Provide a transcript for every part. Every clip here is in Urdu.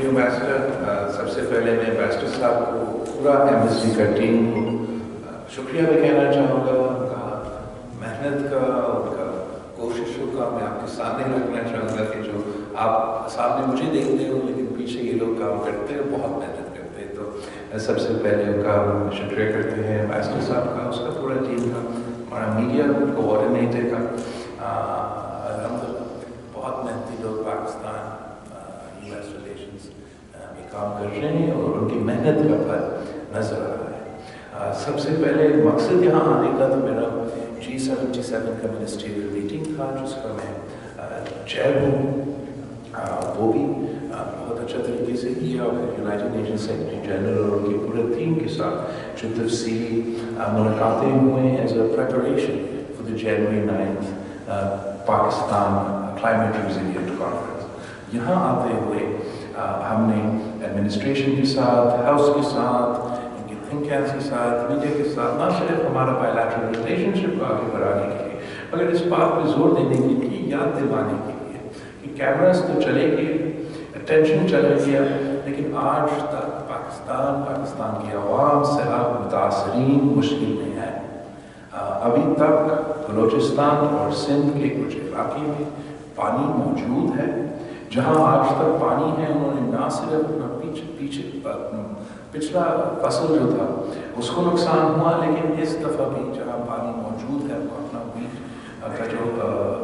Thank you ambassador. سب سے پہلے میں ایمبیسڈر صاحب کو پورا ایمبیسی کا ٹیم کو شکریہ بھی کہنا چاہوں گا. ان کا محنت کا ان کا کوششوں کا میں آپ کے سامنے رکھنا چاہوں گا کہ جو آپ سامنے مجھے دیکھتے ہو لیکن پیچھے یہ لوگ کام کرتے ہیں, بہت محنت کرتے ہیں. تو سب سے پہلے ان کا شکریہ کرتے ہیں ایمبیسڈر صاحب کا, اس کا پورا ٹیم کا, ہمارا میڈیا کوآرڈینیٹر کا. الحمدللہ بہت محنتی لوگ پاکستان US ریلیشنز میں کام کر رہے ہیں اور ان کی محنت کا پھل نظر آ رہا ہے. سب سے پہلے مقصد یہاں آنے کا تو میرا G77 کا منسٹریل میٹنگ تھا جس کا میں چیئر ہوں. وہ بھی بہت اچھا طریقے سے کیا اور یونائٹڈ نیشن سیکرٹری جنرل اور ان کی پورے ٹیم کے ساتھ جو تفصیلی ملاقاتیں ہوئے ہیں as a preparation for the January 9th Pakistan climate resilient conference. یہاں آتے ہوئے ہم نے ایڈمنسٹریشن کے ساتھ, ہاؤس کے ساتھ, ان کے تھنک ٹینکس کے ساتھ, میڈیا کے ساتھ نہ صرف ہمارا بائیلیٹرل ریلیشن شپ کو آگے بڑھانے کے لیے مگر اس بات پہ زور دینے کے لیے, یاد دلانے کے لیے کہ کیمراز تو چلے گئے, اٹینشن چلا گیا, لیکن آج تک پاکستان کی عوام سیلاب متاثرین مشکل میں ہے. ابھی تک بلوچستان اور سندھ کے کچھ علاقے میں پانی موجود ہے. جہاں آج تک پانی ہے انہوں نے نہ صرف پچھلا فصل جو تھا اس کو نقصان ہوا, لیکن اس دفعہ بھی جہاں پانی موجود ہے وہ اپنا ویٹ کا جو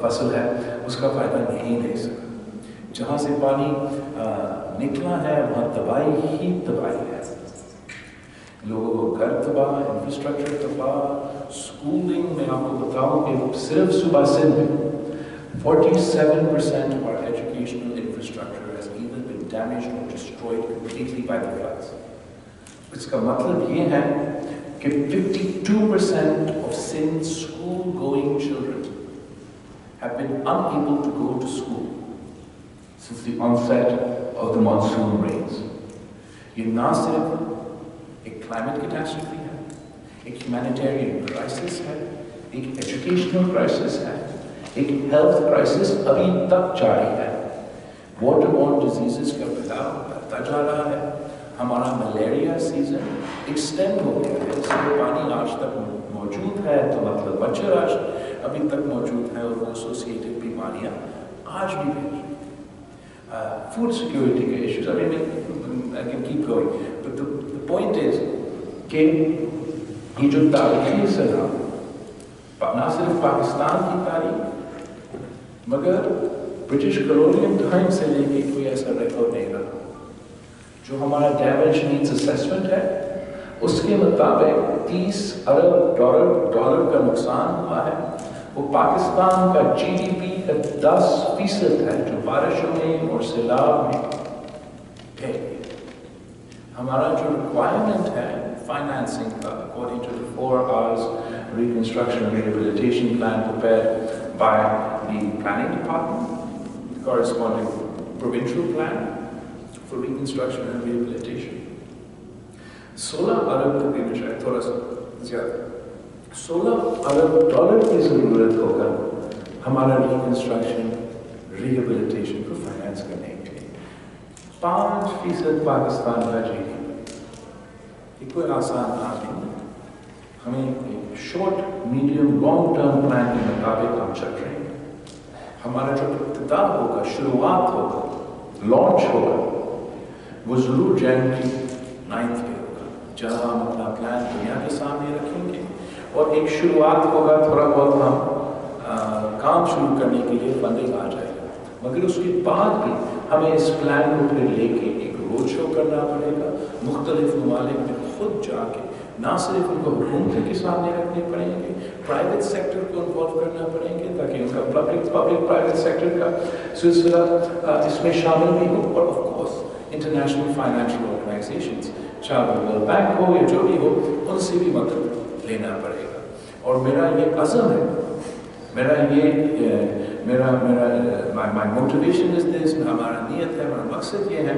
فصل ہے اس کا فائدہ نہیں لے سکا. جہاں سے پانی نکلا ہے وہاں تباہی ہی تباہی ہے. لوگوں کو گھر تباہ, انفراسٹرکچر تباہ. اسکولنگ میں آپ کو بتاؤں کہ صرف صوبہ سندھ میں 47% of our educational infrastructure has either been damaged or destroyed completely by the floods. اس کا مطلب یہ ہے کہ 52% of Sindh's school-going children have been unable to go to school since the onset of the monsoon rains. یہ نہ صرف ایک climate catastrophe ہے, ایک humanitarian crisis ہے, ایک educational crisis ہے, ایک ہیلتھ کرائسس ابھی تک جاری ہے. واٹر بورن ڈیزیزز کا پھیلاؤ بڑھتا جا رہا ہے. ہمارا ملیریا سیزن ایکسٹینڈ ہو گیا ہے. اس میں پانی آج تک موجود ہے تو مطلب مچھر آج ابھی تک موجود ہے اور وہ ایسوسیٹڈ بیماریاں آج بھی ہیں. فوڈ سیکورٹی کے issues, I mean, I can keep going. But the point is کہ یہ جو تاریخی سیلاب نہ صرف پاکستان کی تاریخ مگر برٹش کلونیل ٹائم سے لے کے کوئی ایسا ریکارڈ نہیں رہا. جو ہمارا ڈیمیج نیڈز اسیسمنٹ ہے اس کے مطابق 30 ارب ڈالر کا نقصان ہوا ہے. وہ پاکستان کا GDP کا 10% ہے جو بارشوں میں اور سیلاب میں ڈھہ گیا. ہمارا جو ریکوائرمنٹ ہے فائنانسنگ کا according to the 4 hours reconstruction and rehabilitation plan prepared by the planning department, the corresponding provincial plan for reconstruction and rehabilitation. 16 ارب تقریباً شاید تھوڑا سا زیادہ 16 ارب ڈالر کی ضرورت ہوگا ہمارا ریکنسٹرکشن ریہیبلیٹیشن کو فائنانس کرنے کے لیے. 5% پاکستان کا GDP. یہ کوئی آسان کام نہیں. ہمیں ایک short medium long term plan کے مطابق ہم چل رہے ہیں. ہمارا جو ابتدا ہوگا, شروعات ہوگا, لانچ ہوگا, وہ ضرور January 9th پہ ہوگا, جہاں ہم اپنا پلان دنیا کے سامنے رکھیں گے اور ایک شروعات ہوگا. تھوڑا بہت ہم کام شروع کرنے کے لیے فنڈنگ آ جائے گا, مگر اس کے بعد بھی ہمیں اس پلان کو پھر لے کے ایک روڈ شو کرنا پڑے گا. مختلف ممالک میں خود جا کے نہ صرف ان کو حکومت کے سامنے رکھنے پڑیں گے, پرائیویٹ سیکٹر کو انوالو کرنا پڑیں گے تاکہ ان کا پبلک پرائیویٹ سیکٹر کا سلسلہ اس میں شامل بھی ہو. اور of course international financial organizations, چاہے ورلڈ بینک ہو یا جو بھی ہو, ان سے بھی مدد لینا پڑے گا. اور میرا یہ عزم ہے, my motivation is this, ہمارا نیت ہے, ہمارا مقصد یہ ہے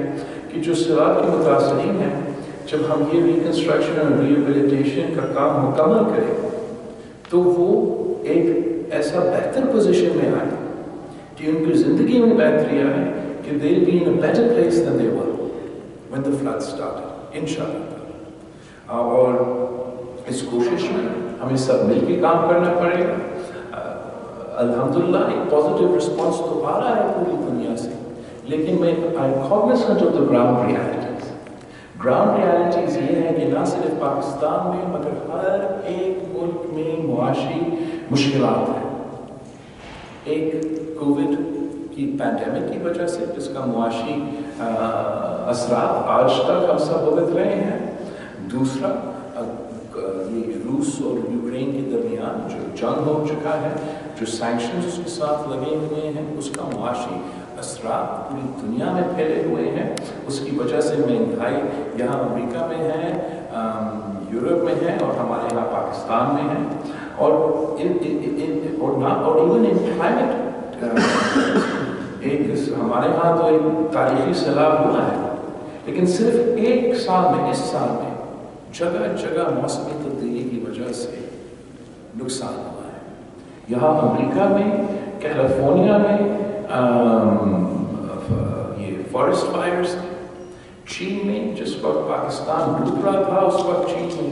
کہ جو سیلاب کے متاثرین ہیں, جب ہم یہ ریکنسٹرکشن اور ریہیبلیٹیشن کا کام مکمل کریں تو وہ ایک ایسا بہتر پوزیشن میں آئے کہ ان کی زندگی میں بہتری آئے, کہ they'll be in a better place than they were. when the flood started, inshallah. اور اس کوشش میں ہمیں سب مل کے کام کرنا پڑے گا. الحمدللہ ایک پازیٹیو رسپانس تو آ رہا ہے پوری دنیا سے, لیکن میں cognizant of the ground realities. Ground realities یہ ہے کہ نہ صرف پاکستان میں مگر ہر ایک ملک میں معاشی مشکلات ہیں. ایک کووڈ کی پینڈیمک کی وجہ سے جس کا معاشی اثرات آج تک ہم سب بھگت رہے ہیں. دوسرا یہ روس اور یوکرین کے درمیان جو جنگ ہو چکا ہے, جو سینکشنز اس کے ساتھ لگے ہوئے ہیں, اس کا معاشی اثرات پوری دنیا میں پھیلے ہوئے ہیں. اس کی وجہ سے مہنگائی یہاں امریکہ میں ہے, یورپ میں ہے اور ہمارے یہاں پاکستان میں ہے. اور ایون ان کلائمیٹ ایک ہمارے یہاں تو ایک تاریخی سیلاب ہوا ہے, لیکن صرف ایک سال میں, اس سال میں جگہ جگہ موسمی تبدیلی کی وجہ سے نقصان ہوا ہے. یہاں امریکہ میں, کیلیفورنیا میں یہ فارسٹ فائرز تھے. چین میں جس وقت پاکستان ڈوب رہا تھا اس وقت چین میں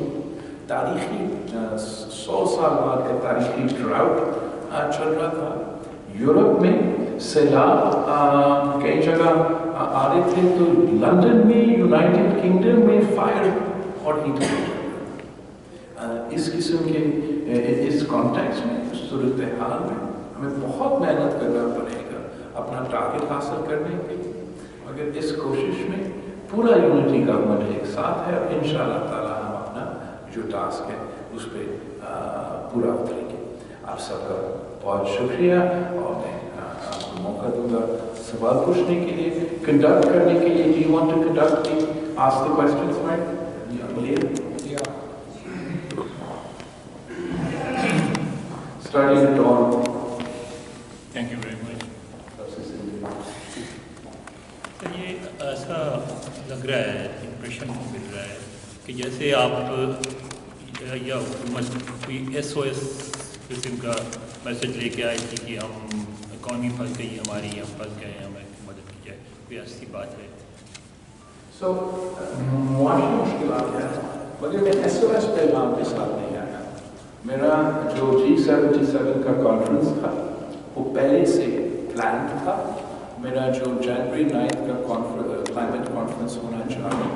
تاریخی 100 سال بعد کا تاریخی ڈراؤٹ چل رہا تھا. یورپ میں سیلاب کئی جگہ آ رہے تھے, تو لندن میں, یونائٹڈ کنگڈم میں فائر اور ہیٹ. اس قسم کے اس کانٹیکس میں, اس صورتحال میں ہمیں بہت محنت کرنا پڑے گا اپنا ٹارگٹ حاصل کرنے کے لیے. مگر اس کوشش میں پورا یونٹی گورنمنٹ ایک ساتھ ہے, اور انشاءاللہ تعالی ہم اپنا جو ٹاسک ہے اس پہ پورا اتریں گے. آپ سب کا بہت شکریہ, اور میں آپ کو موقع دوں گا سوال پوچھنے کے لیے, کنڈکٹ کرنے کے لیے. Do you want to conduct the ask the questions, right? Starting at all. Thank you very much. تو یہ ایسا لگ رہا ہے, امپریشن مل رہا ہے کہ جیسے آپ یا حکومت کوئی SOS قسم کا میسج لے کے آئی تھی کہ ہم اکانومی پھنس گئی ہماری, ہم پھنس گئے, ہمیں مدد کی جائے, کوئی ایسی بات ہے. سو معاشی مشکلات ہیں, مگر میں SOS پیغام کے ساتھ نہیں آیا. میرا جو G77 کا کانفرنس تھا وہ پہلے سے پلان تھا. میرا جو جنوری 9 کا کلائمیٹ کانفرنس ہونا چاہیے,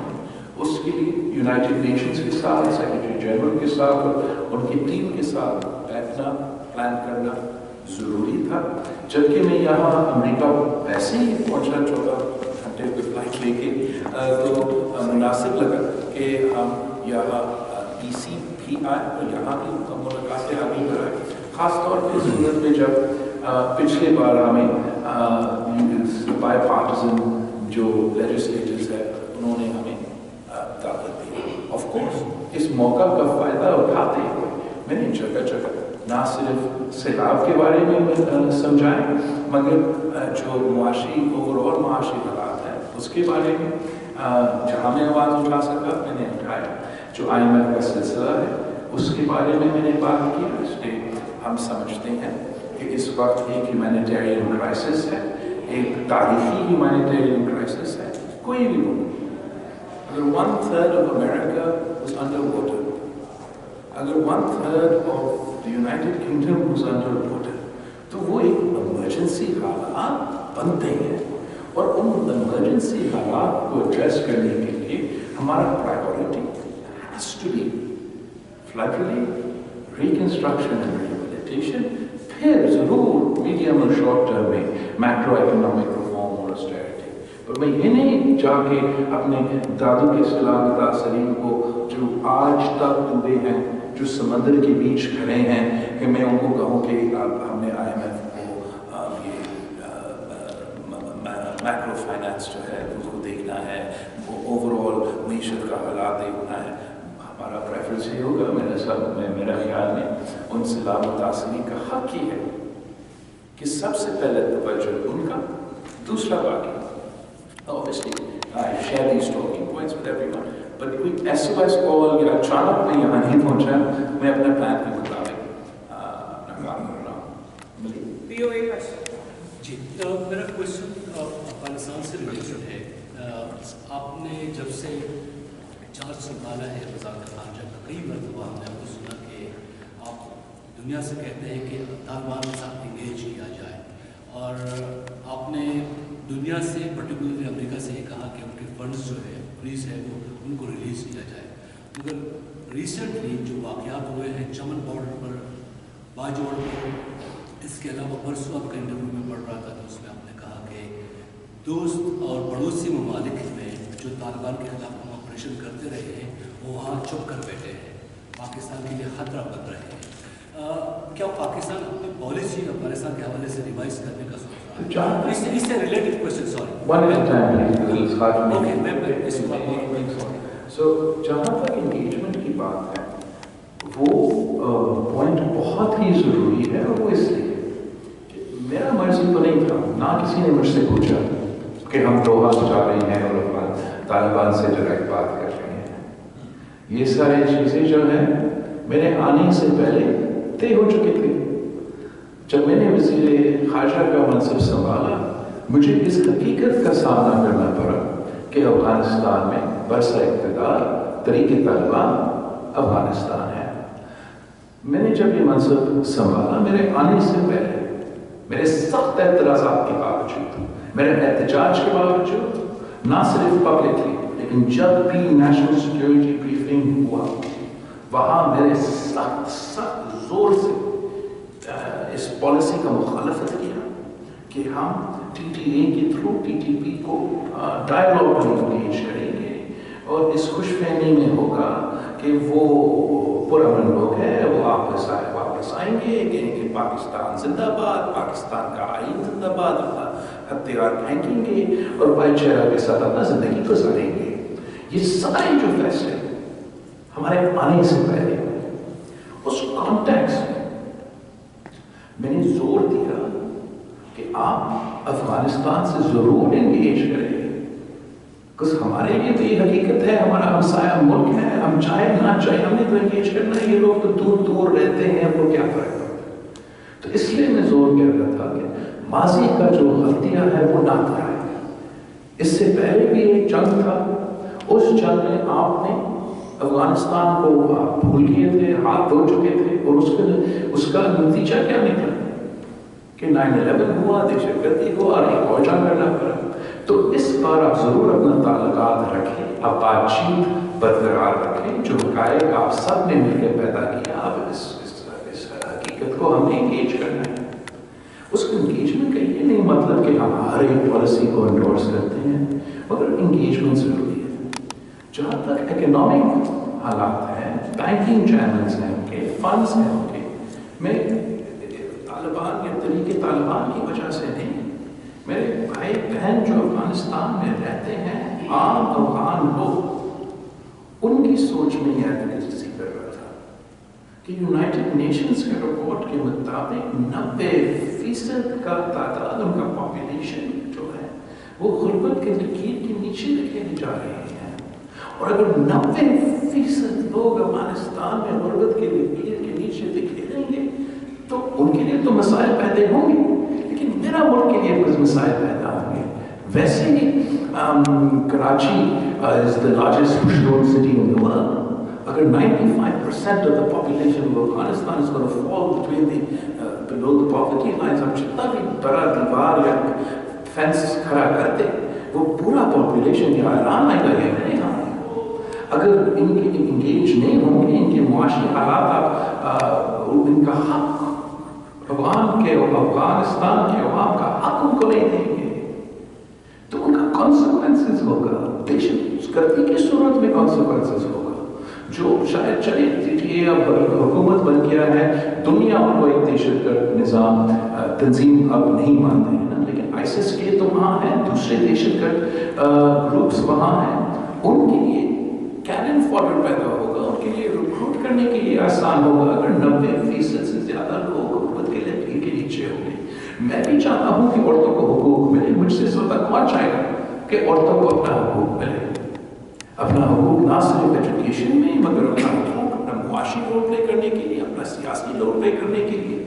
اس کے لیے یونائٹڈ نیشنز کے ساتھ, سیکرٹری جنرل کے ساتھ اور ان کی ٹیم کے ساتھ بیٹھنا, پلان کرنا ضروری تھا. جبکہ میں یہاں امریکہ ویسے ہی پہنچنا 14 گھنٹے کی فلائٹ لے کے, تو مناسب لگا کہ ہم یہاں DC بھی آئے اور یہاں بھی ملاقاتیں آگے بڑھائیں. خاص طور پہ صورت میں جب پچھلے بار ہمیں بائی پارٹیزن جو لیجسلیٹرز ہے انہوں نے ہمیں دعوت دی. آف کورس اس موقع کا فائدہ اٹھاتے ہوئے میں نے جگہ جگہ نہ صرف سیلاب کے بارے میں سمجھائیں, مگر جو معاشی اوور آل معاشی حالات ہیں اس کے بارے میں جہاں میں آواز اٹھا سکا میں نے اٹھایا. جو IMF کا سلسلہ ہے اس کے بارے میں نے بات کی. اس لیے ہم سمجھتے ہیں کہ اس وقت ایک ہیومینیٹیرین کرائسس ہے, ایک تاریخی ہیومینیٹیرین کرائسس ہے. کوئی بھی ملک اگر 1/3 of America was under water, اگر 1/3 of the United Kingdom was under water, تو وہ ایک ایمرجنسی حالات بنتے ہیں, اور ان ایمرجنسی حالات کو ایڈریس کرنے کے لیے ہمارا priority has to be flood relief, reconstruction and rehabilitation, پھر ضرور میڈیم اور شارٹ ٹرم میں میکرو اکنامک ریفارم اور اسٹیرٹی. اور میں یہ نہیں جا کے اپنے دادو کے سلامت سلیم کو جو آج تک ڈوبے ہیں, جو سمندر کے بیچ کھڑے ہیں, کہ میں ان کو کہوں کہ ہم نے IMF کو میکرو فائنانس جو ہے اس کو دیکھنا ہے, اوور آل معیشت کا حالات دیکھنا ہے. ہمارا پریفرنس یہ ہوگا, میرا خیال میں ان سے متاثرین کا حق ہی ہے کہ سب سے پہلے توجہ ان کا, دوسرا باقی. Obviously, I share these talking points with everyone, but کوئی SOS call یا اچانک میں یہاں نہیں پہنچا, میں اپنے پلان کے مطابق اپنا کام کر رہا ہوں. جی, میرا کوشچن افغانستان سے ریلیٹڈ ہے. آپ نے جب سے چارج سنبھالا ہے وزارت خارجہ کا، کئی مرتبہ ہم نے آپ کو سنا کہ آپ دنیا سے کہتے ہیں کہ طالبان کے ساتھ انگیج کیا جائے، اور آپ نے دنیا سے پرٹیکولرلی امریکہ سے یہ کہا کہ ان کے فنڈز جو ہے فریز ہے وہ ان کو ریلیز کیا جائے. مگر ریسنٹلی جو واقعات ہوئے ہیں چمن بارڈر پر، باجوڑ پر، اس کے علاوہ پرسوں آپ کا انٹرویو میں پڑھ رہا تھا تو اس میں آپ نے کہا کہ دوست اور پڑوسی ممالک میں جو طالبان کے خلاف ہم آپریشن کرتے رہے ہیں وہ وہاں چھپ کر بیٹھے ہیں، پاکستان کے لیے خطرہ بن رہے ہیں. کیا پاکستان اپنی پالیسی افغانستان کے حوالے سے ریوائز کرنے کا سوچ رہا ہے؟ اس سے ریلیٹڈ کوشچن، جہاں تک انگیجمنٹ کی بات ہے وہ پوائنٹ بہت ہی ضروری ہے، اور وہ اس لیے کہ میرا مرضی تو نہیں تھا، نہ کسی نے مجھ سے پوچھا کہ ہم دوحہ جا رہے ہیں اور طالبان سے ڈائریکٹ بات کر رہے ہیں. یہ ساری چیزیں جو ہیں میرے آنے سے پہلے طے ہو چکی تھی. جب میں نے وزیر خارجہ کا منصب سنبھالا مجھے اس حقیقت کا سامنا کرنا پڑا کہ افغانستان میں برسہ اقتدار طریق طالبان افغانستان ہے. میں نے جب یہ منصب سنبھالا میرے آنے سے پہلے میرے سخت اعتراضات کے باوجود، میرے احتجاج کے باوجود، نہ صرف پبلکلی لیکن جب بھی نیشنل سیکیورٹی بریفنگ ہوا وہاں میرے سخت زور سے اس پالیسی کا مخالفت کیا کہ ہم ٹی ٹی اے کے تھرو ٹی ٹی پی کو ڈائیلاگ میں انگیج کریں گے، اور اس خوش فہمی میں ہوگا کہ وہ پرامن لوگ ہیں، وہ واپس آئیں گے کہ پاکستان زندہ باد، پاکستان کا آئین زندہ باد، ہتھیار پھینکیں گے اور بھائی چارہ کے ساتھ اپنا زندگی گزاریں گے. یہ سارے جو فیصلے ہمارے آنے سے پہلے اس کانٹیکسٹ میں نے زور دیا کہ آپ افغانستان سے ضرور انگیج کریں، کچھ ہمارے لیے تو یہ حقیقت ہے، ہمارا ہمسایہ ملک ہے، ہم چاہے نہ چاہے ہم نے تو انگیج کرنا ہے. یہ لوگ تو دور دور رہتے ہیں، ہم کو کیا فرق پڑتا ہے. تو اس لیے میں زور کر رہا تھا کہ ماضی کا جو غلطیاں ہے وہ نہ کرائے. اس سے پہلے بھی ایک جنگ تھا، اس جنگ میں آپ نے افغانستان کو بھول گئے تھے، ہاتھ دھو چکے تھے، اور اس کا نتیجہ کیا نکلا کہ 9/11 ہوا، دہشت گردی ہوا، اور ایک اور جنگ کرنا پڑا. تو اس بار آپ ضرور اپنا تعلقات رکھیں، آپ بات چیت برقرار رکھیں. جو حقائق آپ سب نے مل کے پیدا کیا، اب اس حقیقت کو ہم نے انگیج کرنا ہے. اس کو انگیجمنٹ کا یہ نہیں مطلب کہ ہم ہر ایک پالیسی کو انڈورس کرتے ہیں، مگر انگیجمنٹ ضروری ہے. جہاں تک اکنامک حالات ہیں، بینکنگ چینلز ہیں ان کے، فنڈز ہیں ان کے، میں طالبان یا طریقے طالبان کی وجہ سے نہیں، میرے بھائی بہن جو افغانستان میں رہتے ہیں، عام افغان لوگ، ان کی سوچ میں یہ ایڈوکیسی کر رہا تھا کہ یونائٹڈ نیشنز کے رپورٹ کے مطابق 90% کا تعداد ان کا پاپولیشن جو ہے وہ غربت کے لکیر کے نیچے دکھیلے جا رہے ہیں. اور اگر 90% لوگ افغانستان میں غربت کے لکیر کے نیچے دکھیلیں گے تو ان کے لیے تو مسائل پیدا ہوں گے، لیکن میرا ملک کے لیے کچھ مسائل پیدا ہوں گے. ویسے ہی Karachi is the largest push-down city in the world. اگر 95% of the population of Afghanistan is going to fall below the poverty lines، ہم جتنا بھی بڑا دیوار یا فینس کھڑا کرتے وہ پورا پاپولیشن یا ایران آئے گا یا نہیں آئے گا. اگر ان کے انگیج نہیں ہوں گے، ان کے معاشی حالات، ان کا حق افغانستان کے عوام کا حق ان کو نہیں دیں گے تو ان کا کانسیکوینسز ہوگا، دہشت گردی کی صورت میں کانسیکوینسز ہوگا. جو شاید چلے یہ اب حکومت بن گیا ہے، دنیا ان کو ایک دہشت گرد نظام تنظیم اب نہیں مانتے ہیں نا، لیکن ISIS کے تو وہاں ہیں، دوسرے دہشت گرد گروپس وہاں ہیں، ان کے لیے کینن فارورڈ پیدا ہوگا، ان کے لیے ریکروٹ کرنے کے لیے آسان ہوگا اگر 90% سے زیادہ لوگ حکومت کے لکیر کے نیچے ہوں گے. میں بھی چاہتا ہوں کہ عورتوں کو حقوق ملے، مجھ سے زیادہ کون چاہے گا کہ عورتوں کو اپنا حقوق ملے، اپنا حقوق نہ صرف ایجوکیشن میں مگر اپنا حقوق اپنا معاشی رول پلے کرنے کے لیے، اپنا سیاسی رول پلے کرنے کے لیے.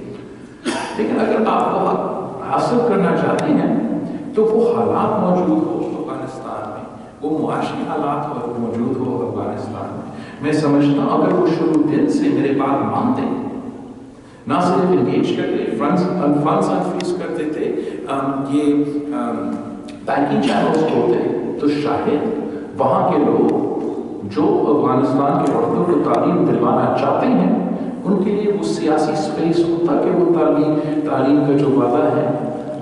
لیکن اگر آپ کو حق حاصل کرنا چاہتے ہیں تو وہ حالات موجود ہو افغانستان میں وہ معاشی حالات موجود ہو افغانستان میں سمجھتا ہوں اگر وہ شروع دن سے میرے بات مانتے نہ صرف انگیج کرتے فنڈز انفریز کرتے تھے یہ بینکنگ چینلز ہوتے تو شاید وہاں کے لوگ جو افغانستان کے عورتوں کو تعلیم دلوانا چاہتے ہیں ان کے لیے وہ سیاسی سپیس ہوتا کہ وہ تعلیم کا جو وعدہ ہے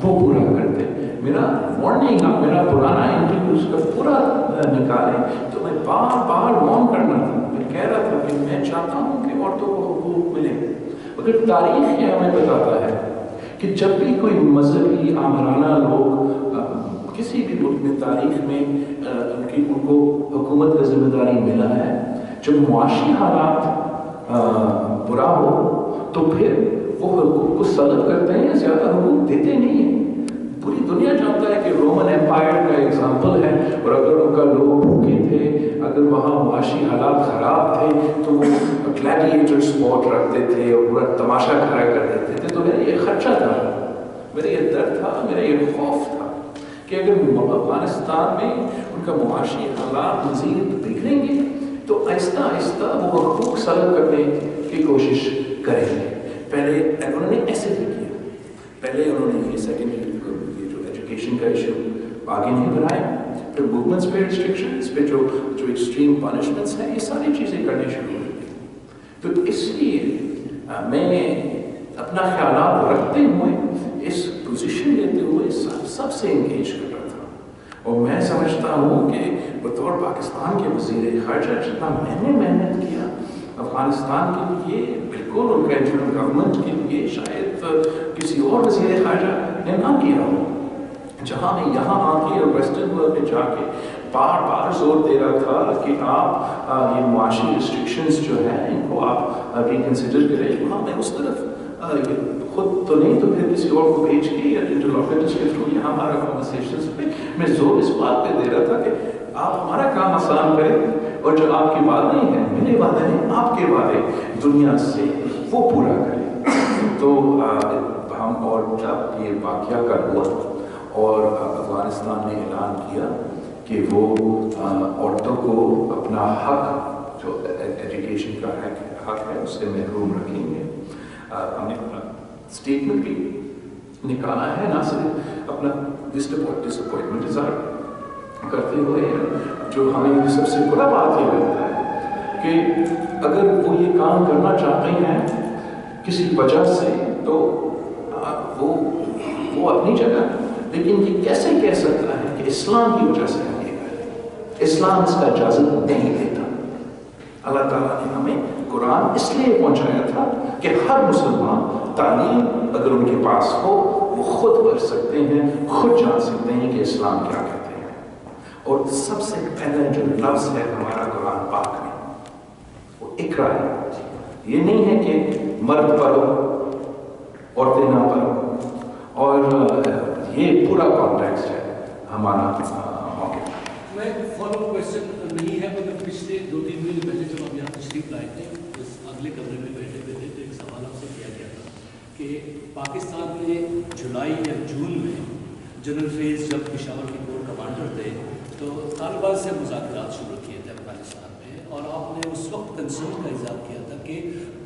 وہ پورا کرتے. میرا وارننگ آپ میرا پرانا انٹرویو اس کا پورا نکالیں تو میں بار بار وارن کرنا تھا. میں کہہ رہا تھا کہ میں چاہتا ہوں کہ عورتوں کو حقوق ملے. مگر تاریخ یہ ہمیں بتاتا ہے کہ جب بھی کوئی مذہبی آمرانہ لوگ کسی بھی ملک میں تاریخ میں ان کو حکومت کا ذمہ داری ملا ہے, جب معاشی حالات برا ہو تو پھر وہ حقوق کو سلب کرتے ہیں, زیادہ حقوق دیتے نہیں ہیں. پوری دنیا جانتا ہے کہ رومن ایمپائر کا ایگزامپل ہے, اور اگر ان کا لوگ بھوکے تھے, اگر وہاں معاشی حالات خراب تھے تو وہ گلیڈیٹر سپورٹ رکھتے تھے اور پورا تماشا کھڑا کر دیتے تھے. تو میرا یہ خدشہ تھا, میرا یہ درد تھا, میرا یہ خوف تھا کہ اگر افغانستان میں ان کا معاشی حالات مزید بگڑیں گے تو آہستہ آہستہ وہ حقوق سلب کرنے کی کوشش کریں گے. پہلے انہوں نے ایسے بھی کیا, پہلے انہوں نے یہ سیکنڈری جو ایجوکیشن کا ایشو آگے نہیں بڑھایا, پھر موومنٹس پہ ریسٹرکشنس پہ جو ایکسٹریم پنشمنٹس ہیں, یہ ساری چیزیں کرنے شروع ہوئی. تو اس لیے میں اپنا خیالات رکھتے ہوئے اس پوزیشن لیتے ہوئے سب سے انگیج کر رہا تھا. اور میں سمجھتا ہوں کہ بطور پاکستان کے وزیر خارجہ جتنا میں نے محنت کیا افغانستان کے لیے, بالکل ان کا انٹرنل گورنمنٹ کے لیے شاید کسی اور وزیر خارجہ نے نہ کیا ہو. جہاں میں یہاں آ کے اور ویسٹرن ورلڈ میں جا کے بار بار زور دے رہا تھا کہ آپ یہ معاشی ریسٹرکشنز جو ہیں ان کو آپ ریکنسیڈر کریں, وہاں میں اس طرف خود تو نہیں تو پھر کسی اور کو بھیج کے یا انٹرلوکیٹرز کے تھرو یہاں ہمارا کنورسیشنز پہ میں زور اس بات پہ دے رہا تھا کہ آپ ہمارا کام آسان کریں, اور جو آپ کے وعدے ہیں, میرے وعدے ہیں, آپ کے وعدے دنیا سے وہ پورا کریں. تو ہم اور جب یہ واقعہ کا ہوا اور افغانستان نے اعلان کیا کہ وہ عورتوں کو اپنا حق جو ایجوکیشن کا حق ہے اس سے محروم رکھیں گے, ہم نے اسٹیٹمنٹ بھی نکالا ہے, نہ صرف اپنا ڈس اپوائنٹمنٹ اظہار کرتے ہوئے, جو ہمیں سب سے بڑا بات یہ لگتا ہے کہ اگر وہ یہ کام کرنا چاہتے ہیں کسی وجہ سے تو وہ اپنی جگہ, لیکن یہ کیسے کہہ سکتا ہے کہ اسلام کی وجہ سے ہم یہ کریں؟ اسلام اس کا اجازت نہیں دیتا. اللہ تعالیٰ نے ہمیں قرآن اس لیے پہنچایا تھا کہ ہر مسلمان تعلیم اگر ان کے پاس ہو وہ خود پڑھ سکتے ہیں, خود جان سکتے ہیں کہ اسلام کیا کہتے ہیں. اور سب سے پہلا جو لفظ ہے ہمارا قرآن پاک میں وہ اقرا ہے. یہ نہیں ہے کہ مرد پڑھو عورتیں نہ پڑھو, اور یہ پورا کانٹیکسٹ ہے ہمارا موقع. میں فالو کوشچن نہیں ہے, مگر پچھلے 2-3 دن پہلے جب ہم یہاں تشریف لائے تھے اس اگلے کمرے میں بیٹھے ہوئے تھے تو ایک سوال آپ سے کیا گیا تھا کہ پاکستان میں جولائی یا جون میں جنرل فیض جب پشاور کے کور کمانڈر تھے تو طالبان سے مذاکرات شروع کیے تھے افغانستان میں, اور آپ نے اس وقت کنسرن کا اظہار کیا تھا کہ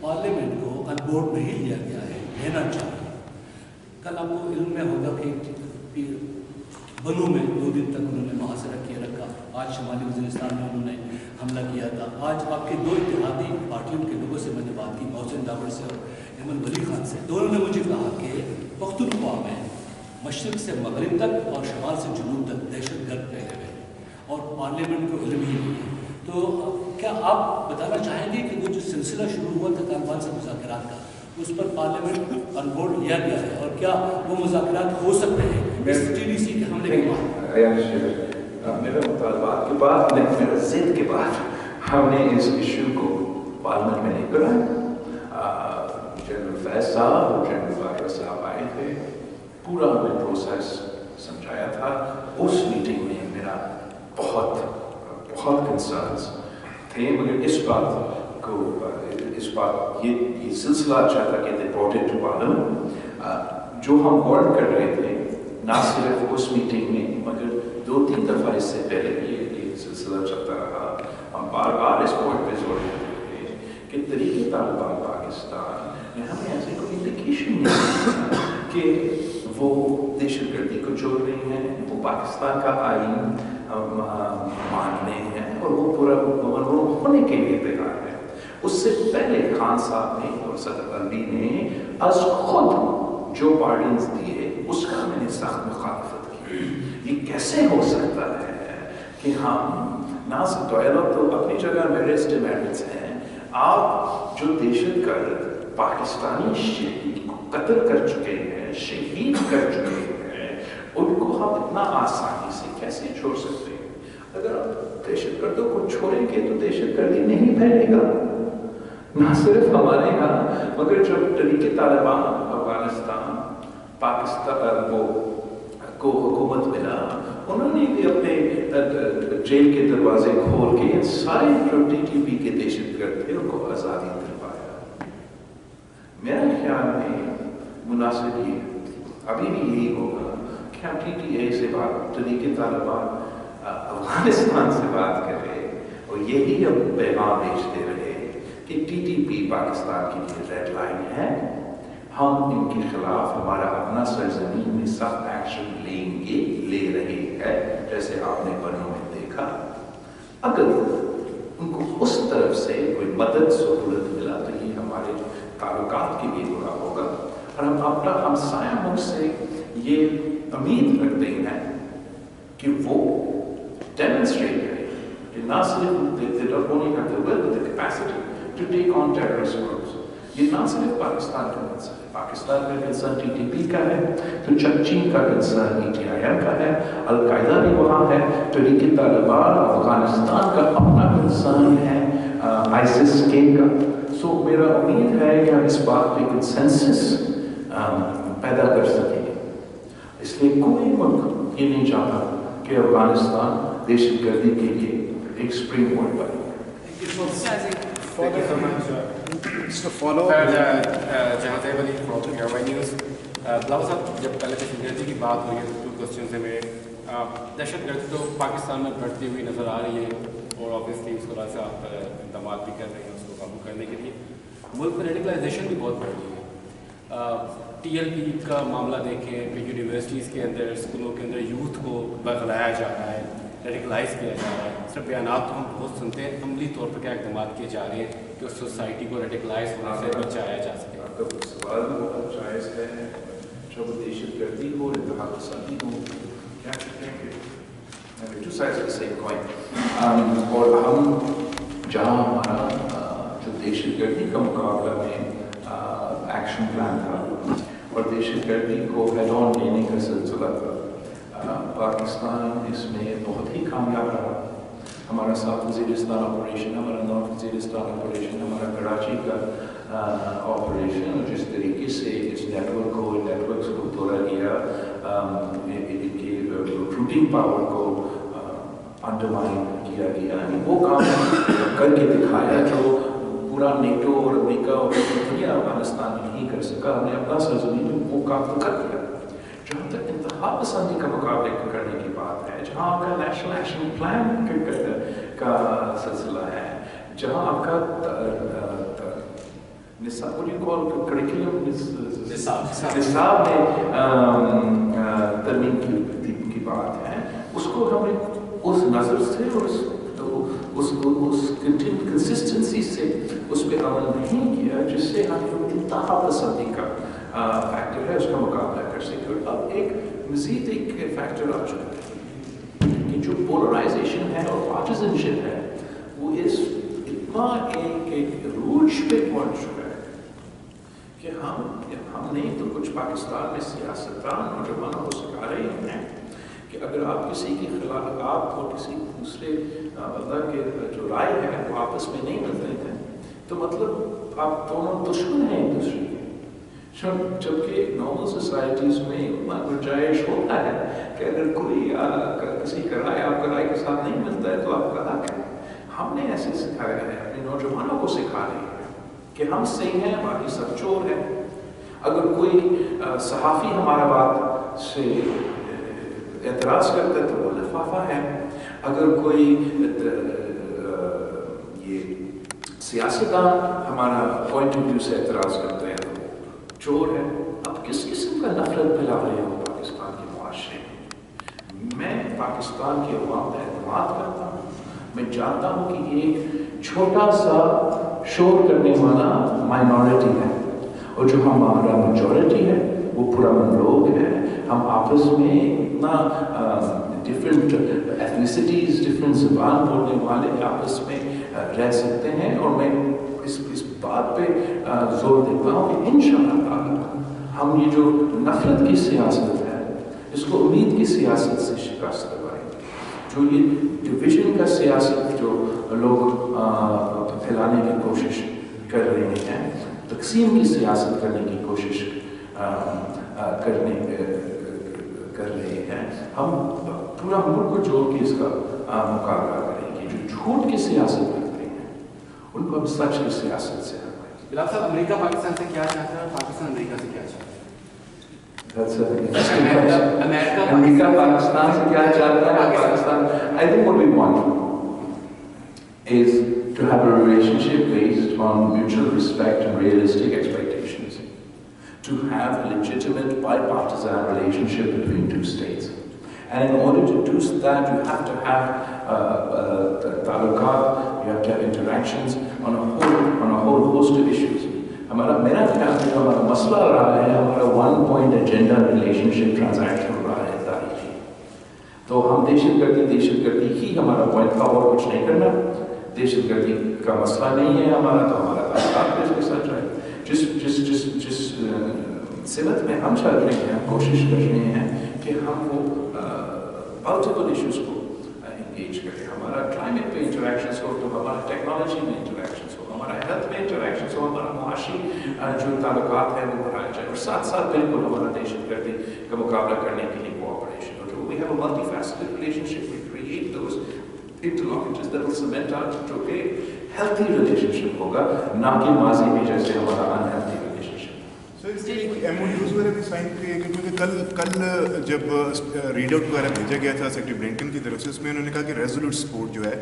پارلیمنٹ کو ان بورڈ نہیں لیا گیا ہے, لینا چاہیے. کل آپ کو علم میں ہوگا کہ بنو میں 2 دن تک انہوں نے محاصرہ کیے رکھا, آج شمالی وزیرستان میں انہوں نے حملہ کیا تھا. آج آپ کے 2 اتحادی پارٹیوں کے لوگوں سے میں نے بات کی, محسن داور سے اور احمد ولی خان سے. دونوں نے مجھے کہا کہ پختونخوا میں مشرق سے مغرب تک اور شمال سے جنوب تک دہشت گرد پھیلے ہوئے ہیں اور پارلیمنٹ کو علم ہی نہیں ہے. تو کیا آپ بتانا چاہیں گے کہ وہ جو سلسلہ شروع ہوا تھا طالبان سے مذاکرات کا اس پر پارلیمنٹ ان بورڈ لیا گیا ہے, اور کیا وہ مذاکرات ہو سکتے ہیں اس ٹی ڈی سی کے حملے کے بعد؟ میرے مطالبات کے بعد, میرے ضد کے بعد ہم نے اس ایشو کو پارلیمنٹ میں نہیں کرایا. جنرل فیض صاحب اور جنرل باقر صاحب آئے تھے, پورا ہمیں پروسیس سمجھایا تھا. اس میٹنگ میں میرا بہت کنسرنس تھے, مگر اس بات یہ سلسلہ اچھا تھا کہ جو ہم غور کر رہے تھے نہ صرف اس میٹنگ میں مگر 2-3 دفعہ اس سے پہلے بھی طالبان پاکستان نے ہمیں ایسی کوئی انڈیکیشن نہیں دی کہ وہ دہشت گردی کو جوڑ رہی ہیں، وہ پاکستان کا آئین مان رہے ہیں اور وہ پورا ہونے کے لیے تیار ہے. اس سے پہلے خان صاحب نے اور صدر علی نے از خود جو پارڈنز دیے اس کا میں نے سخت مخالفت کی. یہ کیسے ہو سکتا ہے کہ ہم نہ ڈائلاگ تو اپنی جگہ میرٹس ڈیمیرٹس ہیں، آپ جو دہشت گرد پاکستانی شہید کو قتل کر چکے ہیں، شہید کر چکے ہیں، ان کو ہم اتنا آسانی سے کیسے چھوڑ سکتے ہیں؟ اگر آپ دہشت گردوں کو چھوڑیں گے تو دہشت گردی نہیں پھیلے گا، نہ صرف ہمارے یہاں مگر جب طریقے طالبان افغانستان پاکستان کو حکومت ملا، انہوں نے بھی اپنے جیل کے دروازے کھول کے سارے جو ٹی ٹی پی کے دہشت گرد تھے ان کو آزادی دلوایا. میرا خیال میں مناسب یہ ابھی بھی یہی ہوگا کہ ہم ٹی ٹی اے سے بات، طریقے طالبان افغانستان سے بات کر رہے اور یہی ہم پیغام بھیجتے رہے کہ ٹی ٹی پی پاکستان کی لیے ریڈ لائن ہے، ہم ان کے خلاف ہمارا اپنا سرزمین میں سخت ایکشن لے رہے ہیں، جیسے آپ نے بنوں میں دیکھا. اگر ان کو اس طرف سے کوئی مدد سہولت ملا تو یہ ہمارے تعلقات کے لیے برا ہوگا، اور ہم اپنا ہمسایہ ملک سے یہ امید رکھتے ہیں کہ وہ ڈیمونسٹریٹ کریں کہ نہ صرف they not only have the will but the capacity to take on terrorist groups. یہ نہ صرف پاکستان کا کنسرن ہے، پاکستان کا کنسرن ٹی ٹی پی کا ہے تو چین کا concern E T I am کا ہے، القاعدہ بھی وہاں ہے، طریقے طالبان افغانستان کا اپنا کنسرن ہے آئیسس کے کا. سو میرا امید ہے کہ ہم اس بات پہ کنسنسس پیدا کر سکیں گے. اس لیے کوئی ملک یہ نہیں چاہتا کہ افغانستان دہشت گردی کے لیے ایک اسپرنگ پوائنٹ بنے. جہاں سے بلاول صاحب، جب پہلے دہشت گردی کی بات ہوئی ہے تو 2 کوسچنز ہیں میرے. دہشت گردی تو پاکستان میں بڑھتی ہوئی نظر آ رہی ہے اور آبویسلی اس طرح سے آپ اقدامات بھی کر رہے ہیں اس کو قابو کرنے کے لیے. ملک میں ریڈیکلائزیشن بھی بہت بڑھ رہی ہے. ٹی ایل پی کا معاملہ دیکھیں کہ یونیورسٹیز کے اندر، اسکولوں کے اندر یوتھ کو بغلایا جا رہا ہے، ریڈیکلائز کیا جا رہا ہے. صرف بیانات تو ہم بہت سنتے ہیں، عملی طور پر کیا اقدامات کیے جا رہے ہیں کہ اس سوسائٹی کو ریڈیکلائز ہونے سے بچایا جا سکے؟ آپ کا سوال بھی بہت جائز ہے. جب دہشت گردی ہو، اتحاد پسندی ہو، کیا کہتے ہیں کہ two sides of the same coin. اور ہم جہاں ہمارا جو دہشت گردی کا مقابلہ میں ایکشن پلان تھا اور دہشت گردی کو ہیڈ آن لینے کا سلسلہ تھا، پاکستان اس میں بہت ہی کامیاب رہا. ہمارا ساؤتھ وزیرستان آپریشن، ہمارا نارتھ وزیرستان آپریشن، ہمارا کراچی کا آپریشن، اور جس طریقے سے اس نیٹورکس کو توڑا گیا، ان کی ریکروٹنگ پاور کو انڈرمائن کیا گیا، وہ کام کر کے دکھایا جو پورا نیٹو اور امریکہ اور دنیا افغانستان میں نہیں کر سکا. ہم نے اپنا سرزمین میں وہ کام تو کر دیا. جہاں تک انتہا پسندی کا مقابلے کرنے کی بات ہے، جہاں آپ کا نیشنل ایکشن پلان کا سلسلہ ہے، جہاں آپ کا نصاب میں ترمیم کی بات ہے، اس کو ہم نے اس نظر سے اور اس کنسسٹنسی سے اس پہ عمل نہیں کیا جس سے ہم انتہا پسندی کا فیکٹر ہے اس کا مقابلہ کر سکتے. اور اب ایک مزید ایک فیکٹر آ چکا ہے کہ جو پولرائزیشن ہے اور پارٹیزن شپ ہے وہ اس اتنا ایک روج پہ پہنچ چکا ہے کہ ہم نہیں تو کچھ پاکستان میں سیاستدان نوجوانوں کو سکھا رہے ہیں کہ اگر آپ کسی کے خلاف آپ کو کسی دوسرے بندہ کے جو رائے ہے وہ آپس میں نہیں بدلے ہیں تو مطلب آپ دونوں دشمن ہیں ایک دوسرے کے. جبکہ نارمل سوسائٹیز میں اتنا گنجائش ہوتا ہے کہ اگر کوئی کسی کا رائے آپ کا رائے کے ساتھ نہیں ملتا ہے تو آپ کہا کہ ہم نے ایسے سکھایا ہے، اپنے نوجوانوں کو سکھا رہے ہیں کہ ہم صحیح ہیں، باقی سب چور ہیں. اگر کوئی صحافی ہمارا بات سے اعتراض کرتا ہے تو وہ لفافہ ہے. اگر کوئی یہ سیاستدان ہمارا پوائنٹ آف ویو سے اعتراض کرتے ہیں چور ہے. اب کس قسم کا نفرت پھیلا رہے ہو پاکستان کے معاشرے میں؟ میں پاکستان کے عوام کا اعتماد کرتا ہوں. میں جانتا ہوں کہ یہ ایک چھوٹا سا شور کرنے والا مائنورٹی ہے اور جو ہمارا میجورٹی ہے وہ پرامن لوگ ہیں. ہم آپس میں اتنا ڈفرینٹ ایتھنیسٹیز ڈفرینٹ زبان بولنے والے آپس میں رہ سکتے ہیں. اور میں اس بات پہ زور دیتا ہوں کہ انشاءاللہ تعالی ہم یہ جو نفرت کی سیاست ہے اس کو امید کی سیاست سے شکست دلوائیں گے. جو یہ ڈویژن کا سیاست جو لوگ پھیلانے کی کوشش کر رہے ہیں, تقسیم کی سیاست کرنے کی کوشش کر رہے ہیں, ہم پورا ملک کو جوڑ کے اس کا مقابلہ کریں گے. جو جھوٹ کی سیاست کرتے ہیں ان کو ہم سچ کی سیاست سے ہٹائیں گے. بلاول صاحب, امریکہ پاکستان سے کیا چاہتا ہے اور پاکستان امریکہ سے کیا چاہتا ہے؟ امریکہ پاکستان سے کیا چاہتا ہے؟ Pakistan, I think what we want is to have a relationship based on mutual respect and realistic expectations. To have a legitimate bipartisan relationship between two states. And in order to do that, you have to have talukat, you have to have interactions on a whole host of issues. میرا خیال ہے ہمارا مسئلہ رہا ہے ہمارا ون پوائنٹ ایجنڈا ریلیشن شپ ٹرانزیکشن رہا ہے تاریخی. تو ہم دہشت گردی ہی ہمارا پوائنٹ تھا اور کچھ نہیں کرنا. دہشت گردی کا مسئلہ نہیں ہے ہمارا, تو ہمارا تعلقات اس کے ساتھ رہے. جس سمت میں ہم چل رہے ہیں, کوشش کر رہے ہیں کہ ہم وہ ملٹیپل ایشوز کو انگیج کریں. ہمارا کلائمیٹ پہ انٹریکشنس ہو, تو ہمارا ٹیکنالوجی میں انٹریکشنس ہو, ہمارا ہیلتھ میں انٹریکشنس ہو, ہمارا معاشی جو تعلقات ہیں وہ بڑھائے جائیں, اور ساتھ ساتھ بالکل ہمارا دہشت گردی کا مقابلہ کرنے کے لیے کوآپریشن ہو. تو we have a multifaceted relationship. We create those interlocutors that will cement out جو کہ healthy relationship ہوگا, نہ کہ ماضی میں جیسے ہمارا unhealthy relationship. سر اس کے MOUs وغیرہ بھی سائن کیے گئے, کیونکہ کل جب ریڈ آؤٹ وغیرہ بھیجا گیا تھا سیکرٹری بلنکن کی طرف سے, اس میں انہوں نے کہا کہ ریزولوٹ سپورٹ جو ہے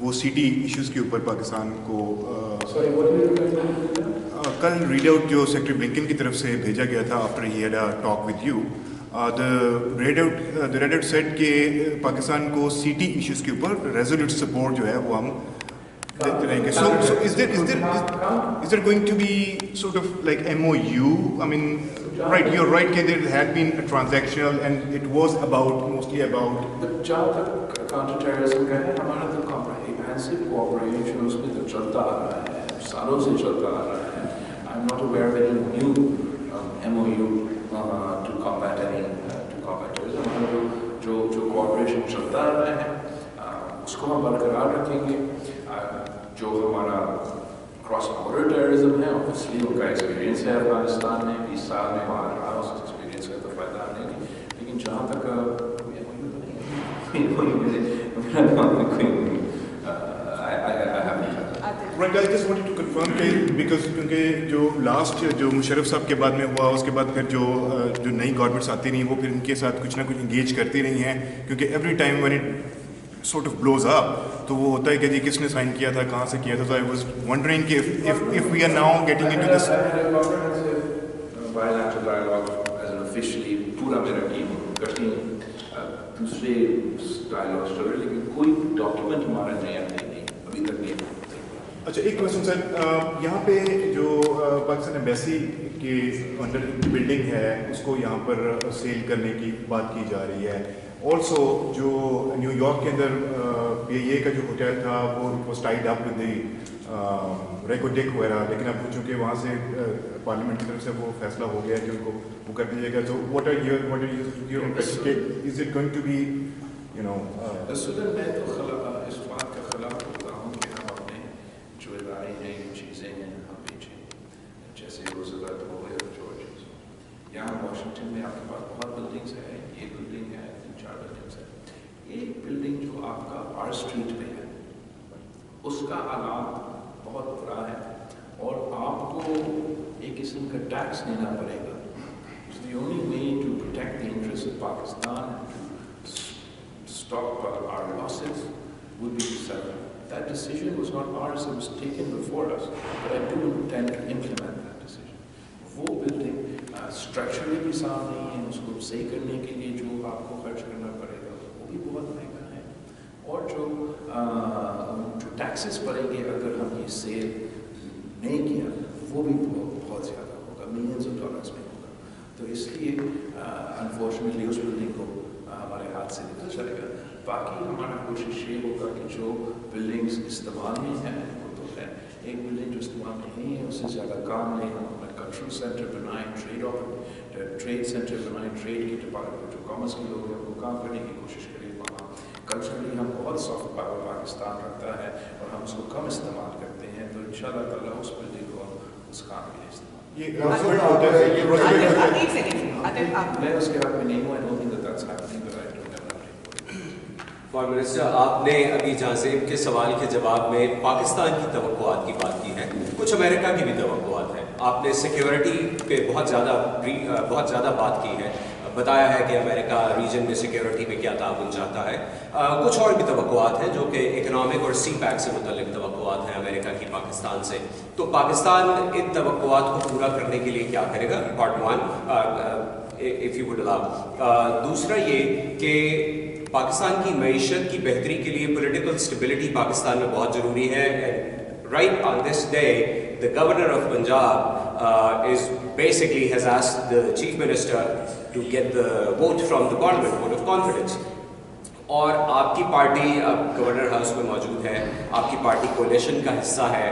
وہ سٹی ایشوز کے اوپر پاکستان کو کل ریڈ آؤٹ جو سیکرٹری بلنکن کی طرف سے بھیجا گیا تھا after he had a talk with you, the readout said کہ پاکستان کو سٹی ایشوز کے اوپر ریزولوٹ سپورٹ جو ہے وہ ہم دیتے رہیں گے. So is there going to be sort of like MOU? I mean, right, you're right that there had been a transactional and it was mostly about جہاں تک کاؤنٹر ٹیررزم کا ہے, ہمارا تو comprehensive cooperation اس میں تو چلتا آ رہا ہے, سالوں سے چلتا آ رہا ہے. I'm not aware of any new MOU to combat terrorism. ہمارا جو cooperation چلتا آ رہا ہے اس کو ہم برقرار رکھیں گے. جو ہمارا کراس بارڈر ٹیررزم ہے, اوبویسلی ان کا ایکسپیرینس ہے افغانستان میں, 20 سال میں وہاں رہا, اس ایکسپیرینس کا تو فائدہ نہیں ہے. لیکن جہاں تک Right, I just wanted to confirm because کیونکہ جو لاسٹ جو مشرف صاحب کے بعد میں ہوا, اس کے بعد پھر جو نئی گورنمنٹس آتی رہیں وہ پھر ان کے ساتھ کچھ نہ کچھ انگیج کرتی رہی ہیں, کیونکہ every time when it sort of blows up تو وہ ہوتا ہے کہ جی کس نے سائن کیا تھا, کہاں سے کیا تھا. So I was wondering کہ if we are now getting into this bilateral dialogue as an officially پورا میرا ٹیم کرتی ہیں, دوسرے ڈائلاگس چل رہے, لیکن کوئی ڈاکیومنٹ ہمارا نیا نہیں ابھی تک نہیں. اچھا ایک کوشچن سر, یہاں پہ جو پاکستان ایمبیسی کے انڈر بلڈنگ ہے اس کو یہاں پر سیل کرنے کی بات کی جا رہی ہے. آلسو جو نیو یارک کے اندر PIA کا جو ہوٹل تھا وہ was tied up with the Reko Diq وغیرہ, لیکن اب چونکہ وہاں سے پارلیمنٹ کی طرف سے وہ فیصلہ ہو گیا کہ ان کو وہ کر دیا جائے گا. تو what are your is it going to be اصول میں تو اس بات کا خلاف ہوتا ہوں کہ ہم اپنے جو ادارے ہیں چیزیں ہیں ہم بیچیں, جیسے روزگار ہو گیا جارجز. یہاں واشنگٹن میں آپ کے پاس بہت بلڈنگس ہیں, یہ بلڈنگ ہے, 3-4 بلڈنگس ہیں. ایک بلڈنگ جو آپ کا آر اسٹریٹ پہ ہے اس کا حالات بہت برا ہے اور آپ کو ایک قسم کا ٹیکس دینا پڑے گا. The only way to protect the interests of Pakistan and to stop our losses would be to sell that that decision was not ours, it was taken before us, but I do intend to implement that decision. وہ بلڈنگ اسٹرکچرلی بھی صاف نہیں ہے, اس کو صحیح کرنے کے لیے جو آپ کو خرچ کرنا پڑے گا وہ بھی بہت مہنگا ہے, اور جو ٹیکسز پڑیں گے اگر ہم یہ سیل نہیں کیا وہ بھی بہت زیادہ ہوگا, ملینز آف ڈالرس میں ہوگا. تو اس لیے انفارچونیٹلی اس بلڈنگ کو ہمارے ہاتھ سے نکل جائے گا. باقی ہمارا کوشش یہ ہوگا کہ جو بلڈنگس استعمال میں ہیں وہ تو ہے, ایک بلڈنگ جو استعمال میں نہیں ہے اس سے زیادہ کام نہیں, ہم اپنا کلچرل سینٹر بنائیں, ٹریڈ سینٹر بنائیں, ٹریڈ کی ڈپارٹمنٹ جو کامرس کے لوگ ہیں ان کو کام کرنے کی کوشش کریں. وہاں کلچرلی ہم بہت سافٹ پاور پاکستان رکھتا ہے اور ہم اس کو کم استعمال کرتے ہیں, تو ان شاء اللہ تعالیٰ اس بلڈنگ کو اس کام کے لیے استعمال. میں اس کے حق میں نہیں ہوں, I don't think that that's happening, but I don't have that. Form minister, آپ نے ابھی جازیم کے سوال کے جواب میں پاکستان کی توقعات کی بات کی ہے, کچھ امریکہ کی بھی توقعات ہیں. آپ نے سیکیورٹی پہ بہت زیادہ بات کی ہے, بتایا ہے کہ امریکہ ریجن میں سیکیورٹی میں کیا تعاون چاہتا ہے. کچھ اور بھی توقعات ہیں جو کہ اکنامک اور سی پیک سے متعلق توقعات ہیں امریکہ کی پاکستان سے. تو پاکستان ان توقعات کو پورا کرنے کے لیے کیا کرے گا؟ Part 1 if you would allow. دوسرا یہ کہ پاکستان کی معیشت کی بہتری کے لیے پولیٹیکل اسٹیبلٹی پاکستان میں بہت ضروری ہے. Right on this day, the governor of Punjab basically has asked the chief minister to get the vote from the parliament, vote of confidence. اور آپ کی پارٹی اب گورنر ہاؤس میں موجود ہے, آپ کی پارٹی کولیشن کا حصہ ہے.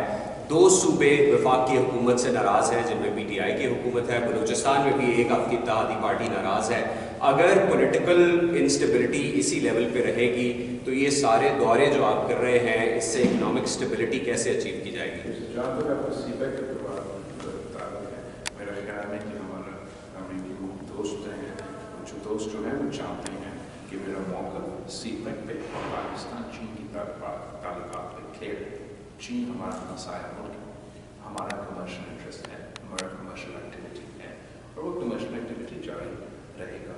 2 صوبے وفاق کی حکومت سے ناراض ہیں جن میں پی ٹی آئی کی حکومت ہے, بلوچستان میں بھی ایک آپ کی اتحادی پارٹی ناراض ہے. اگر پولیٹیکل انسٹیبلٹی اسی لیول پہ رہے گی تو یہ سارے دورے جو آپ کر رہے ہیں اس سے اکنامک اسٹیبلٹی کیسے اچیو کی جائے گی؟ جہاں تک آپ کو سی پیک کے تعلق ہے, میرا خیال ہے کہ ہمارا امریکی دوست ہیں, جو دوست جو ہیں وہ چاہتے ہیں کہ میرا موقع سی پیک پہ اور پاکستان چین کی تعلقات پہ کلیئر. چین ہمارا مسائل ملک ہے, ہمارا کمرشل انٹرسٹ ہے, ہمارا کمرشل ایکٹیویٹی ہے اور وہ کمرشل ایکٹیویٹی جاری رہے گا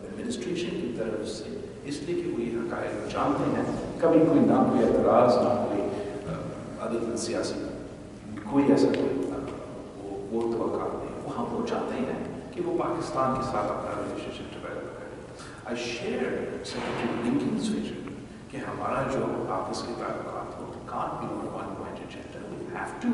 ایڈمنسٹریشن کی طرف سے, اس لیے کہ وہ یہ حقائق جانتے ہیں. کبھی کوئی نہ کوئی اعتراض, نہ کوئی عدد سیاسی کوئی ایسا کوئی وہ توقع نہیں. وہ چاہتے ہیں کہ وہ پاکستان کے ساتھ اپنا ریلیشن شپ ڈیولپ کریں. آئی شیئر سیکرٹری بلنکن's vision کہ ہمارا جو آپس کے تعلقات ہو can't be on one point agenda. We have to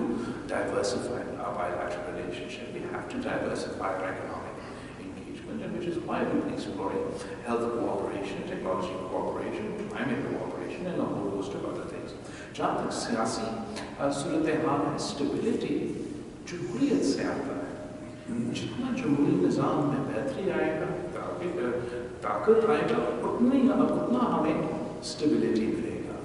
diversify our bilateral relationship. We have to diversify our economic engagement, and which is why we've been exploring health cooperation, technology cooperation, climate cooperation, and a whole host of other things. جہاں تک سیاسی صورتحال ہے, اسٹیبلٹی جمہوریت سے آتا ہے. جتنا جمہوری نظام میں بہتری آئے گا, طاقت آئے گا, اتنا ہمیں اسٹیبلٹی ملے گا.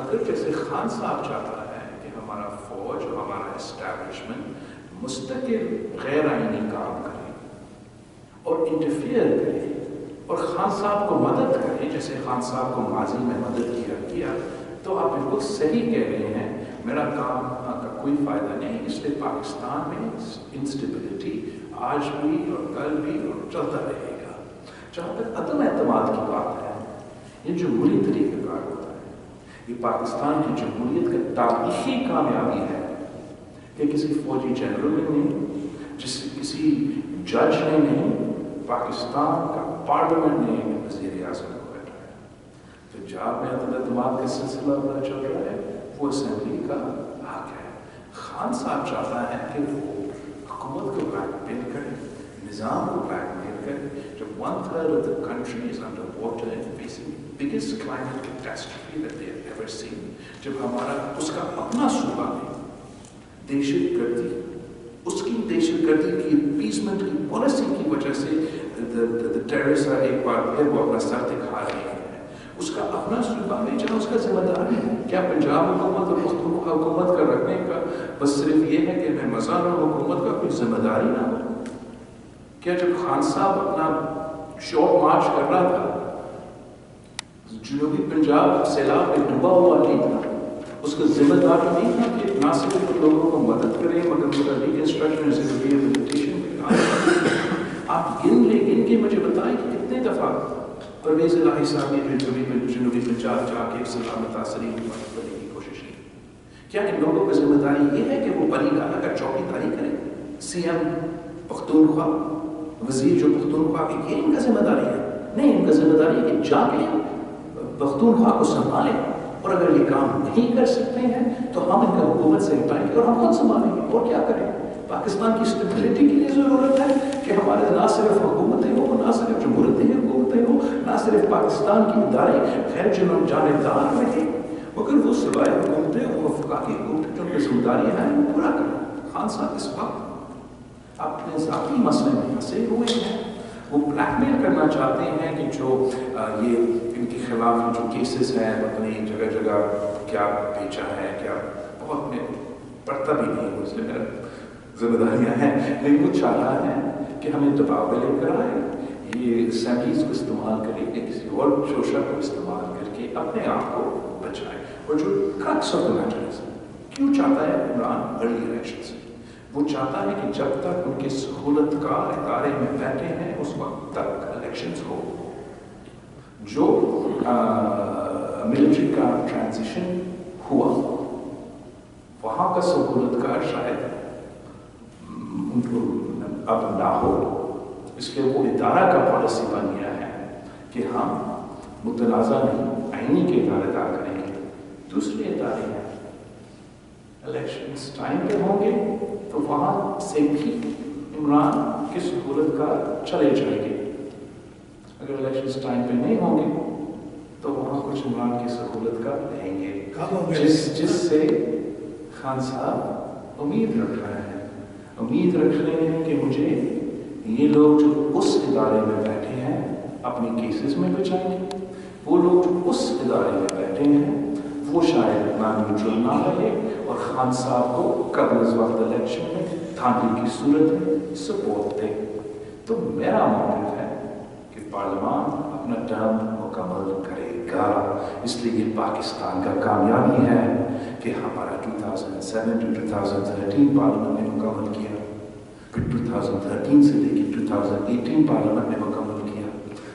اگر جیسے خان صاحب چاہتا ہے کہ ہمارا فوج اور ہمارا اسٹیبلشمنٹ مستقل غیر آئینی کام کرے اور انٹرفیئر کرے اور خان صاحب کو مدد کرے جیسے خان صاحب کو ماضی میں مدد کیا, تو آپ بالکل صحیح کہہ رہے ہیں, میرا کام کا کوئی فائدہ نہیں. اس لیے پاکستان میں انسٹیبلٹی آج بھی اور کل بھی اور چلتا رہے گا. جہاں تک عدم اعتماد کی بات ہے, یہ جمہوری طریقہ کار ہوتا ہے. یہ پاکستان کی جمہوریت کا تاریخی کامیابی ہے کہ کسی فوجی جنرل نے نہیں, کسی جج نے نہیں, پاکستان کا پارلیمنٹ نے وزیر اعظم کو بیٹھایا. تو جہاں میں عدم اعتماد کا سلسلہ چل رہا ہے وہ اسمبلی کا حق ہے. خان صاحب چاہتا ہے کہ وہ حکومت کو بلیک میل کرے, نظام کو بلیک میل کرے. جب 1/3 of the country is under water and facing the biggest climate catastrophe that they have ever seen, جب ہمارا اس کا اپنا صوبہ میں دہشت گردی, اس کی دہشت گردی کی اپیسمنٹ کی پالیسی کی وجہ سے ٹیررسٹ ایک بار پھر وہ اپنا سر دکھا رہے ہیں, اس کا اپنا صوبہ میں جہاں اس کا ذمہ داری ہے. کیا پنجاب حکومت اور حکومت کا رکھنے کا بس صرف یہ ہے کہ میں مزار اور حکومت کا کوئی ذمہ داری نہ ہو؟ کیا جب خان صاحب اپنا شارٹ مارچ کر رہا تھا, جنوبی پنجاب سیلاب میں ڈوبا ہوا نہیں تھا, اس کا ذمہ دار نہیں تھا کہ نہ صرف لوگوں کو مدد کرے مگر اس کا ریکنسٹرکشن ریہیبلیٹیشن پہ کام کرے؟ آپ گن کے مجھے بتائیں کہ کتنے دفعہ پرویز الہی صاحب نے جنوبی پنجاب جا کے سلام تاثری کرنے کی کوشش کی. کیا ان لوگوں کی ذمہ داری یہ ہے کہ وہ علی گاہ کا چوکیداری کریں؟ سی ایم پختونخوا، وزیر جو پختونخوا کے، یہ ان کا ذمہ داری ہے؟ نہیں، ان کا ذمہ داری ہے کہ جا کے پختونخوا کو سنبھالیں، اور اگر یہ کام نہیں کر سکتے ہیں تو ہم ان کا حکومت سے ہٹائیں گے اور ہم خود سنبھالیں گے. اور کیا کریں؟ پاکستان کی اسٹیبلٹی کے لیے ضرورت ہے کہ ہمارے نہ صرف حکومتیں ہوں، نہ صرف جمہوریتی حکومتیں ہوں، نہ صرف پاکستان کی ادارے غیر جانبدار رہیں، مگر وہ سوائے حکومتیں اور وفاقی حکومتیں جو ذمہ ہیں وہ پورا کریں. خان صاحب اس وقت اپنے ذاتی مسئلے میں پھنسے ہوئے ہیں. وہ بلیک میل کرنا چاہتے ہیں کہ جو یہ ان کے خلاف جو کیسز ہیں اپنی جگہ جگہ کیا بیچا ہے، کیا بہت میں پڑھتا بھی نہیں ہوں، اس لیے میرا ذمہ داریاں ہیں، لیکن وہ چاہتا ہے کہ ہمیں دباؤ میں لے کر آئے، یہ اسمبلیز کو استعمال کریں گے، کسی اور شوشہ کو استعمال کر کے اپنے آپ کو بچائے. اور جو کرکس آف دا میٹر ہے، کیوں چاہتا ہے عمران ارلی الیکشن سے؟ وہ چاہتا ہے کہ جب تک ان کے سہولت کار ادارے میں بیٹھے ہیں اس وقت تک الیکشنز ہو. جو ملٹری کا ٹرانزیشن ہوا وہاں کا سہولت کار شاید اب نہ ہو، اس لیے وہ ادارہ کا پالیسی بن گیا ہے کہ ہم متنازع نہیں، آئینی کے ادارے ادا کریں گے. دوسرے ادارے ہیں الیکشنز ٹائم پہ ہوں گے تو وہاں سے بھی عمران کی سہولت کا چلے جائیں گے. اگر الیکشنز ٹائم پہ نہیں ہوں گے تو وہاں کچھ عمران کی سہولت کا رہیں گے، جس سے خان صاحب امید رکھ رہے ہیں، امید رکھ رہے ہیں کہ مجھے یہ لوگ جو اس ادارے میں بیٹھے ہیں اپنی کیسز میں بچائیں گے. وہ لوگ جو اس ادارے میں بیٹھے ہیں وہ شاید اتنا نیوٹرل نہ رہے اور خان صاحب کو قبل از وقت الیکشن میں دھاندلی کی صورت میں سپورٹ دے. تو میرا موقف ہے کہ پارلیمان اپنا ٹرم مکمل کرے گا. اس لیے یہ پاکستان کا کامیابی ہے کہ ہمارا 2007 to 2013 پارلیمنٹ نے مکمل کیا، پھر 2013 سے لے کے 2018 پارلیمنٹ نے مکمل کیا،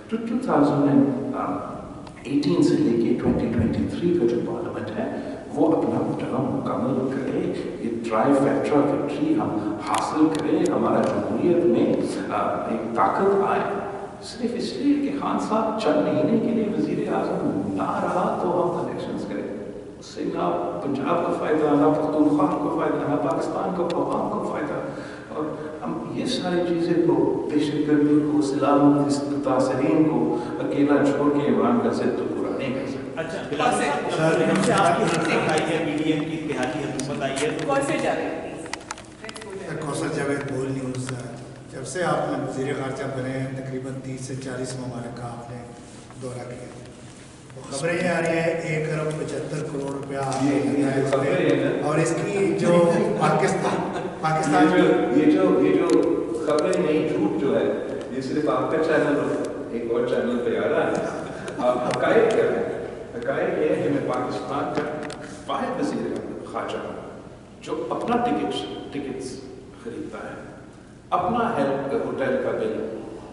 تو 2018 سے لے کے 2023 کا جو پارلیمنٹ ہے وہ اپنا ٹرم مکمل کرے. یہ ٹرائی فیکٹر وکٹری ہم حاصل کریں، ہمارا جمہوریت میں ایک طاقت آئے. صرف اس لیے کہ خان صاحب چند مہینے کے لیے وزیر اعظم نہ رہا تو ہم الیکشنز کریں، اس سے نہ پنجاب کو فائدہ، نہ پختونخوا کو فائدہ، نہ پاکستان کو عوام کو فائدہ. اور ہم یہ ساری چیزیں کو دہشت گردی کو، سلام متاثرین کو اکیلا چھوڑ کے عمران کا ضد تو پورا نہیں کر سکتے. اچھا بلاول سر، جب سے آپ کی حکومت آئی ہے، پی ڈی ایم کی اتحادی حکومت آئی ہے، کون سے جا رہے ہیں؟ جاوید بول نیوز، جب سے آپ نے وزیر خارجہ بنے ہیں تقریباً 30 سے 40 ممالک کا آپ نے دورہ کیا. خبریں یہ آ رہی ہیں 1 ارب 75 کروڑ روپیہ اور اس کی جو پاکستان یہ جو خبریں نہیں، جھوٹ جو ہے یہ صرف آپ کا چینل ایک اور چینل پہ آ رہا ہے. حقائق کیا ہے؟ حقائق یہ ہے کہ میں پاکستان کا واحد وزیر خارجہ ہوں جو اپنا ٹکٹس خریدتا ہے، اپنا ہوٹل کا بل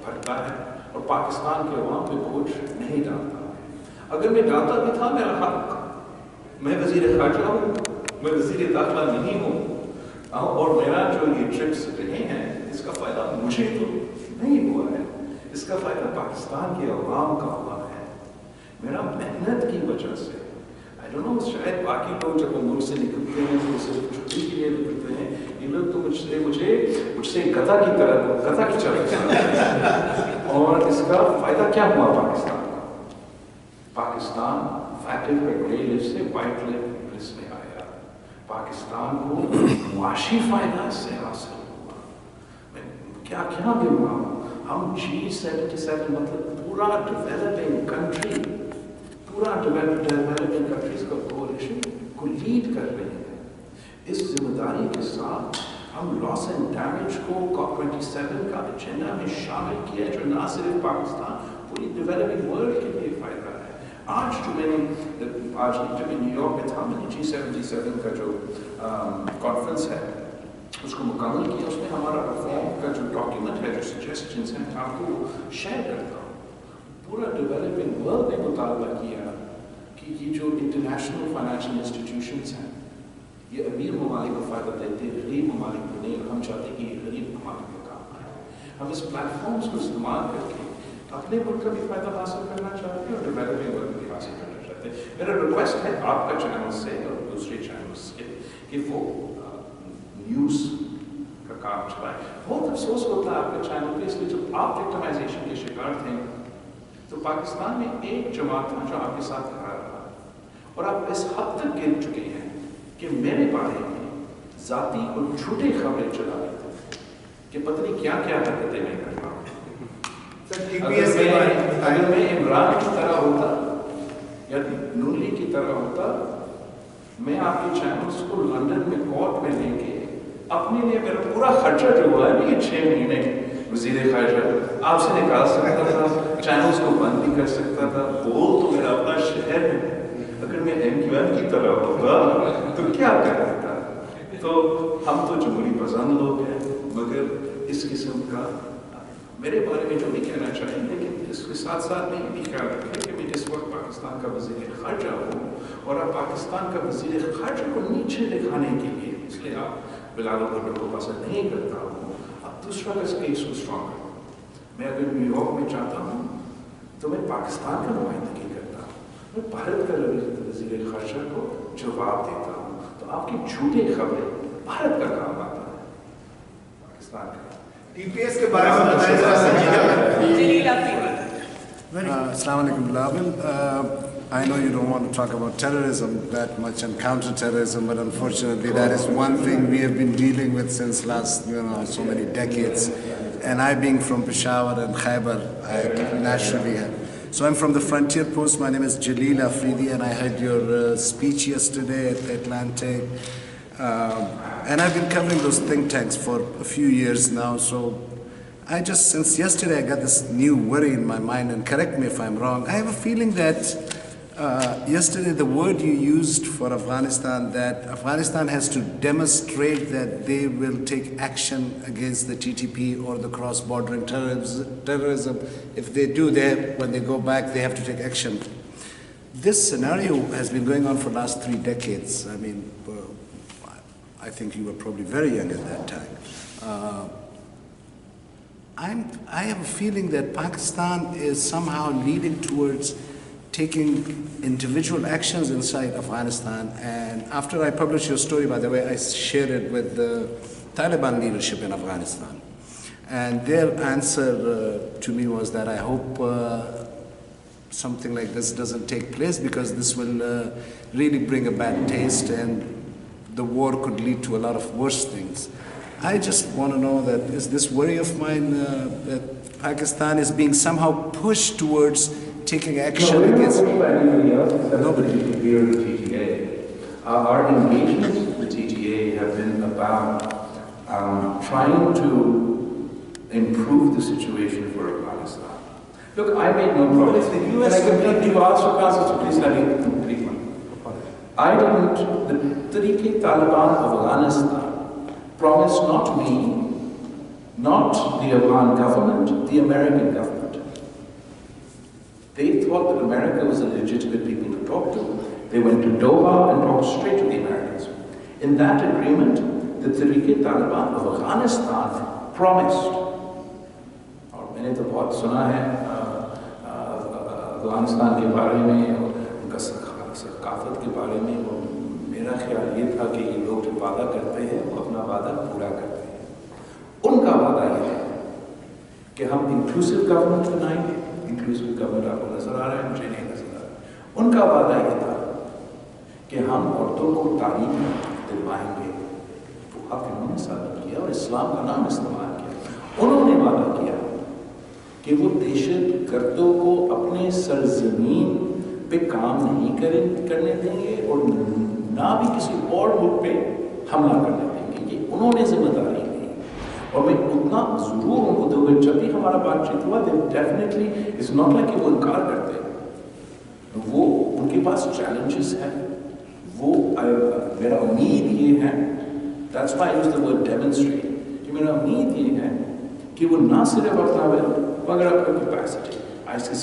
بھرتا ہے اور پاکستان کے عوام پہ بوجھ نہیں ڈالتا. اگر میں ڈالتا بھی تھا میرا حق، میں وزیر خارجہ ہوں، میں وزیر داخلہ نہیں ہوں، اور میرا جو یہ ٹرپس رہے ہیں اس کا فائدہ مجھے تو نہیں ہوا ہے، اس کا فائدہ پاکستان کے عوام کا ہوا ہے میرا محنت کی وجہ سے. I don't know، شاید باقی لوگ جب وہ ملک سے نکلتے ہیں تو صرف چھٹی کے لیے نکلتے ہیں، یہ لوگ تو مجھ سے گدھا کی چڑھ اور اس کا فائدہ کیا ہوا پاکستان کا؟ پاکستان فیٹل گرے لسٹ سے وائٹ لسٹ میں آیا. پاکستان کو معاشی فائدہ اس سے حاصل ہوا. کیا بھی ہوا؟ ہم G77 مطلب پورا ڈیولپنگ کنٹری، پورا ڈیولپنگ کنٹریز کا کولیشن کو لیڈ کر رہے ہیں. اس ذمہ داری کے ساتھ ہم لاس اینڈ ڈیمیج کو COP27 کا ایجنڈا میں شامل کیا جو نہ صرف پاکستان، پوری ڈیولپنگ ورلڈ کے لیے فائدہ ہے. آج جب میں نیو یارک میں تھا، میں نے G77 کا جو کانفرنس ہے اس کو مکمل کیا. اس میں ہمارا ریفارم کا جو ڈاکیومنٹ ہے، جو سجیسٹنس ہیں، آپ کو شیئر کرتا ہوں. پورا ڈیولپنگ ورلڈ نے مطالبہ کیا کہ یہ جو انٹرنیشنل فائنینشیل انسٹیٹیوشنس ہیں یہ امیر ممالک کو فائدہ دیتے ہیں، غریب ممالک کو نہیں. ہم چاہتے ہیں کہ یہ غریب ممالک میں کام آئے. ہم اس پلیٹ فارمس کو استعمال کر کے اپنے ملک کا بھی فائدہ حاصل کرنا چاہتے ہیں اور ڈیولپنگ ورلڈ بھی حاصل کرنا چاہتے ہیں. میرا ریکویسٹ ہے آپ کا چینل سے اور دوسرے چینل سے کہ وہ نیوز کا کام چلائیں. بہت افسوس ہوتا ہے آپ کے چینل پہ، اس لیے جب آپ وکٹمائزیشن کے شکار تھے تو پاکستان میں ایک جماعت تھا جو آپ کے ساتھ کھڑا رہا اور آپ اس حد تک گر چکے ہیں کہ میرے بارے میں ذاتی اور جھوٹے خبریں چلا رہے تھے کہ پتہ نہیں کیا کیا حرکتیں میں کر رہا ہوں. اگر میں عمران کی طرح ہوتا یا نون لیگ کی طرح ہوتا، میں آپ کے چینلز کو لندن میں کورٹ میں لے کے اپنے لیے میرا پورا خرچہ جو ہوا ہے یہ 6 مہینے وزیر خارجہ آپ سے نکال سکتا تھا، چینلز کو بند بھی کر سکتا تھا. بول تو میرا اپنا شہر ہے. اگر میں MQM کی طرح ہوتا تو کیا کر دیتا. تو ہم تو جمہوری پسند لوگ ہیں، مگر اس قسم کا میرے بارے میں جو بھی کہنا چاہیں، لیکن اس کے ساتھ ساتھ میں یہ بھی خیال رکھیں کہ میں اس وقت پاکستان کا وزیر خارجہ ہوں اور آپ پاکستان کا وزیر خارجہ کو نیچے دکھانے کے لیے، اس لیے آپ بلاول بھٹو کو پسند نہیں کرتا ہوں، اب دوسرا اس کیس کو اسٹرانگ کروں. میں اگر نیو یارک میں چاہتا ہوں تو میں پاکستان کا نمائندگی کرتا ہوں، میں بھارت کا وزیر خارجہ کو جواب دیتا ہوں. تو آپ کی جھوٹی خبریں بھارت کا کام آتا ہے، پاکستان کا. TPS کے بارے میں بتائیں ذرا. Assalamu alaikum, Belabil. I know you don't want to talk about terrorism that much and counter-terrorism, but unfortunately that is one thing we have been dealing with since last, so many decades. And I being from Peshawar and Khyber, I naturally have. So I'm from the frontier post. My name is Jalil Afridi, and I heard your speech yesterday at the Atlantic. And I've been covering those think tanks for a few years now. So since yesterday, I got this new worry in my mind, and correct me if I'm wrong. I have a feeling that yesterday the word you used for Afghanistan, that Afghanistan has to demonstrate that they will take action against the TTP or the cross-bordering terrorism. If they do, when they go back, they have to take action. This scenario has been going on for the last 3 decades. I mean, I think you were probably very young at that time. I have a feeling that Pakistan is somehow leading towards taking individual actions inside Afghanistan. And after I published your story, by the way, I shared it with the Taliban leadership in Afghanistan. And their answer to me was that I hope something like this doesn't take place, because this will really bring a bad taste, and the war could lead to a lot of worse things. I just want to know that is this worry of mine that Pakistan is being somehow pushed towards taking action against anybody else except nobody to fear the TTA. Our engagements with the TTA have been about trying to improve the situation for Afghanistan. Look, I made no promise. Can I complete you asked for counsel, so please let me complete one. I didn't, the Taliban of Afghanistan promised not me, not the Afghan government, the American government. They thought that America was a legitimate people to talk to. They went to Doha and talked straight to the Americans. In that agreement, the Taliban of Afghanistan promised, اور میں نے تو بہت سنا ہے افغانستان کے بارے میں اور ان کا ثقافت کے بارے میں، اور میرا خیال یہ تھا کہ یہ لوگ جو وعدہ کرتے ہیں وہ اپنا وعدہ پورا کرتے ہیں. ان کا وعدہ یہ ہے کہ ہم انکلوسیو گورنمنٹ بنائیں گے. انکلوسیو گورنمنٹ آپ کو نظر آ رہا ہے، مجھے نہیں نظر آ رہا ہے. ان کا وعدہ یہ تھا کہ ہم عورتوں کو تعلیم دلوائیں گے. وہ حق انہوں نے ثابت کیا اور اسلام کا نام استعمال کیا. انہوں نے وعدہ کیا کہ وہ دہشت گردوں کو اپنے سرزمین پہ کام نہیں کرنے دیں گے اور نہ بھی کسی اور ملک پہ حملہ کرنے دیں گے. یہ انہوں نے ذمہ داری لی اور میں اتنا ضرور ان کو دوں گا. جب بھی ہمارا بات چیت ہوا they definitely it's not like کہ وہ انکار کرتے ہیں. وہ ان کے پاس چیلنجز ہیں. وہ میرا امید یہ ہے، that's why use the word demonstrate, کہ میرا امید یہ ہے کہ وہ نہ صرف اپنا مگر اپنا capacity. ISIS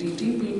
TTP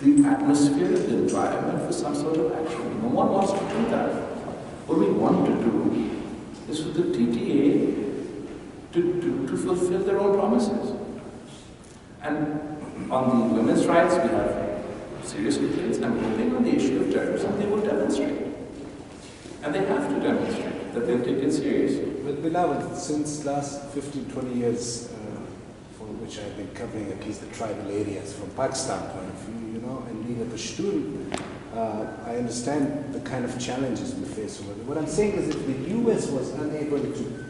the atmosphere, the environment for some sort of action. No one wants to do that. What we want to do is for the TTA to fulfill their own promises. And on the women's rights, we have serious complaints. I'm hoping on the issue of terrorism, they will demonstrate. And they have to demonstrate that they'll take it seriously. But Belavel, since last 15, 20 years, for which I've been covering at least the tribal areas from Pakistan point of view, you know, and being a Pashtun, I understand the kind of challenges we face over there. What I'm saying is if the US was unable to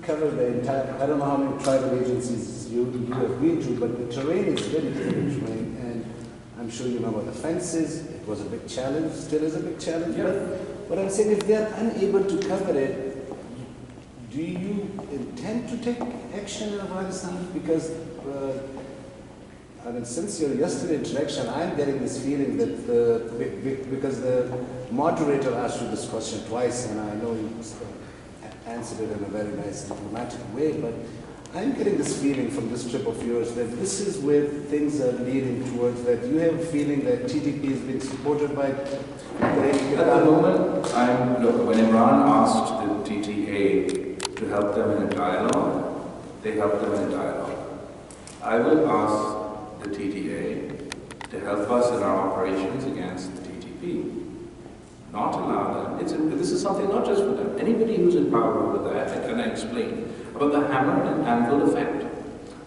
cover the entire, I don't know how many tribal agencies you have been to, but the terrain is very difficult terrain, and I'm sure you know about the fences. It was a big challenge, still is a big challenge. Yeah. But what I'm saying, if they're unable to cover it, do you intend to take action in Afghanistan? Because I mean, since your yesterday interaction, I'm getting this feeling that because the moderator asked you this question twice, and I know you answered it in a very nice diplomatic way, but I'm getting this feeling from this trip of yours that this is where things are leading towards, that you have a feeling that TTP is being supported by At the moment, look, when Imran asked the TTA to help them in a dialogue, they helped them in a dialogue. I will ask the TTA to help us in our operations against the TTP. Not allow them. This is something not just for them. Anybody who's in power over that, and I explain about the hammer and anvil effect.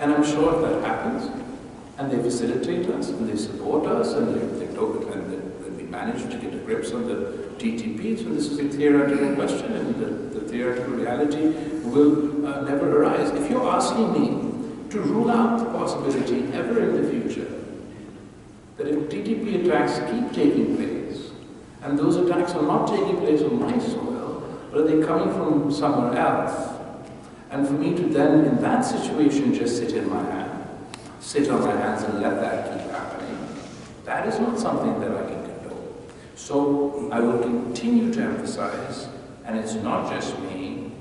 And I'm sure that happens, and they facilitate us, and they support us, and when we manage to get a grip on the TTP, so this is a theoretical question, and the theoretical reality will never arise. If you're asking me to rule out the possibility ever in the future that if TTP attacks keep taking place, and those attacks are not taking place on my soil, but are they coming from somewhere else, and for me to then, in that situation, just sit on my hands and let that keep happening, that is not something that I can condone. So I will continue to emphasize, and it's not just me,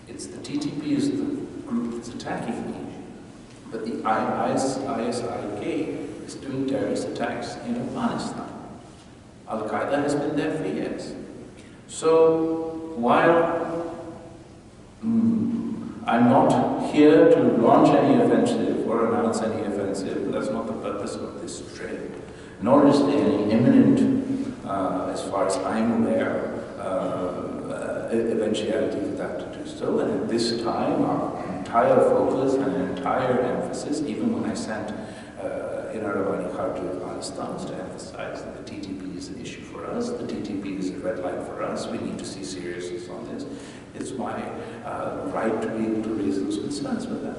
it's the TTP is the group that's attacking me, but the ISIK is doing terrorist attacks in Afghanistan. Al-Qaeda has been there for years. So while I'm not here to launch any offensive or announce any offensive, that's not the purpose of this trip, nor is there any imminent, as far as I'm aware, eventuality for that to do so. And at this time, our entire focus and entire emphasis, even when I sent Ravani Khan to Afghanistan, was to emphasize that the TTP is an issue for us, the TTP is a red line for us, we need to see seriousness on this. It's my right to be able to raise those concerns with that.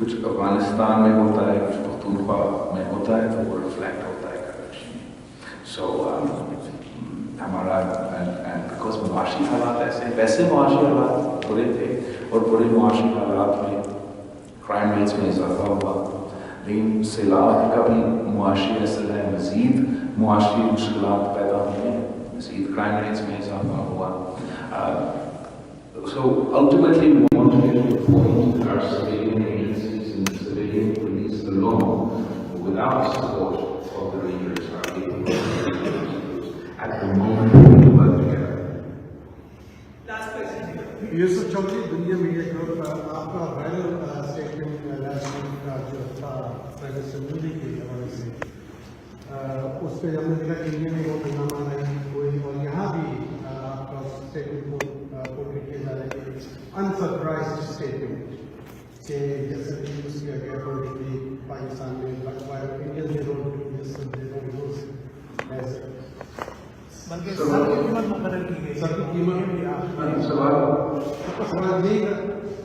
کچھ افغانستان میں ہوتا ہے, کچھ پختونخوا میں ہوتا ہے, تو وہ ریفلیکٹ ہوتا ہے کراچی میں. سو ہمارا بیکاز معاشی حالات ایسے ہیں, ویسے معاشی حالات برے تھے اور برے معاشی حالات میں کرائم ریٹس میں اضافہ ہوا, لیکن سیلاب کا بھی معاشی اثر ہے, مزید معاشی مشکلات پیدا ہوئی ہیں, مزید کرائم ریٹس میں اضافہ ہوا. So ultimately we want to get to the point that our civilian agencies and civilian police alone, without the support of the leaders, are capable of at the moment we work together. یہ سب چوکی دنیا میں یہ گروپ آپ کا فائنل اسٹیٹمنٹ لاسٹ ویک کا جو تھا پرائم اسمبلی کے حوالے سے, اس پہ ہم نے دیکھا کہ انڈیا میں بہت ہنگامہ نہیں ہوئی, اور یہاں بھی آپ کا اسٹیٹمنٹ کو پورٹریٹ کیا جا رہا ہے کہ انسرپرائزڈ اسٹیٹمنٹ کہ جیسا کہ یوز کیا گیا پولیٹیکلی پاکستان میں انڈین نے رول بلکہ سب کی قیمت مقرر کی گئی, سب کی قیمت سوال نہیں کر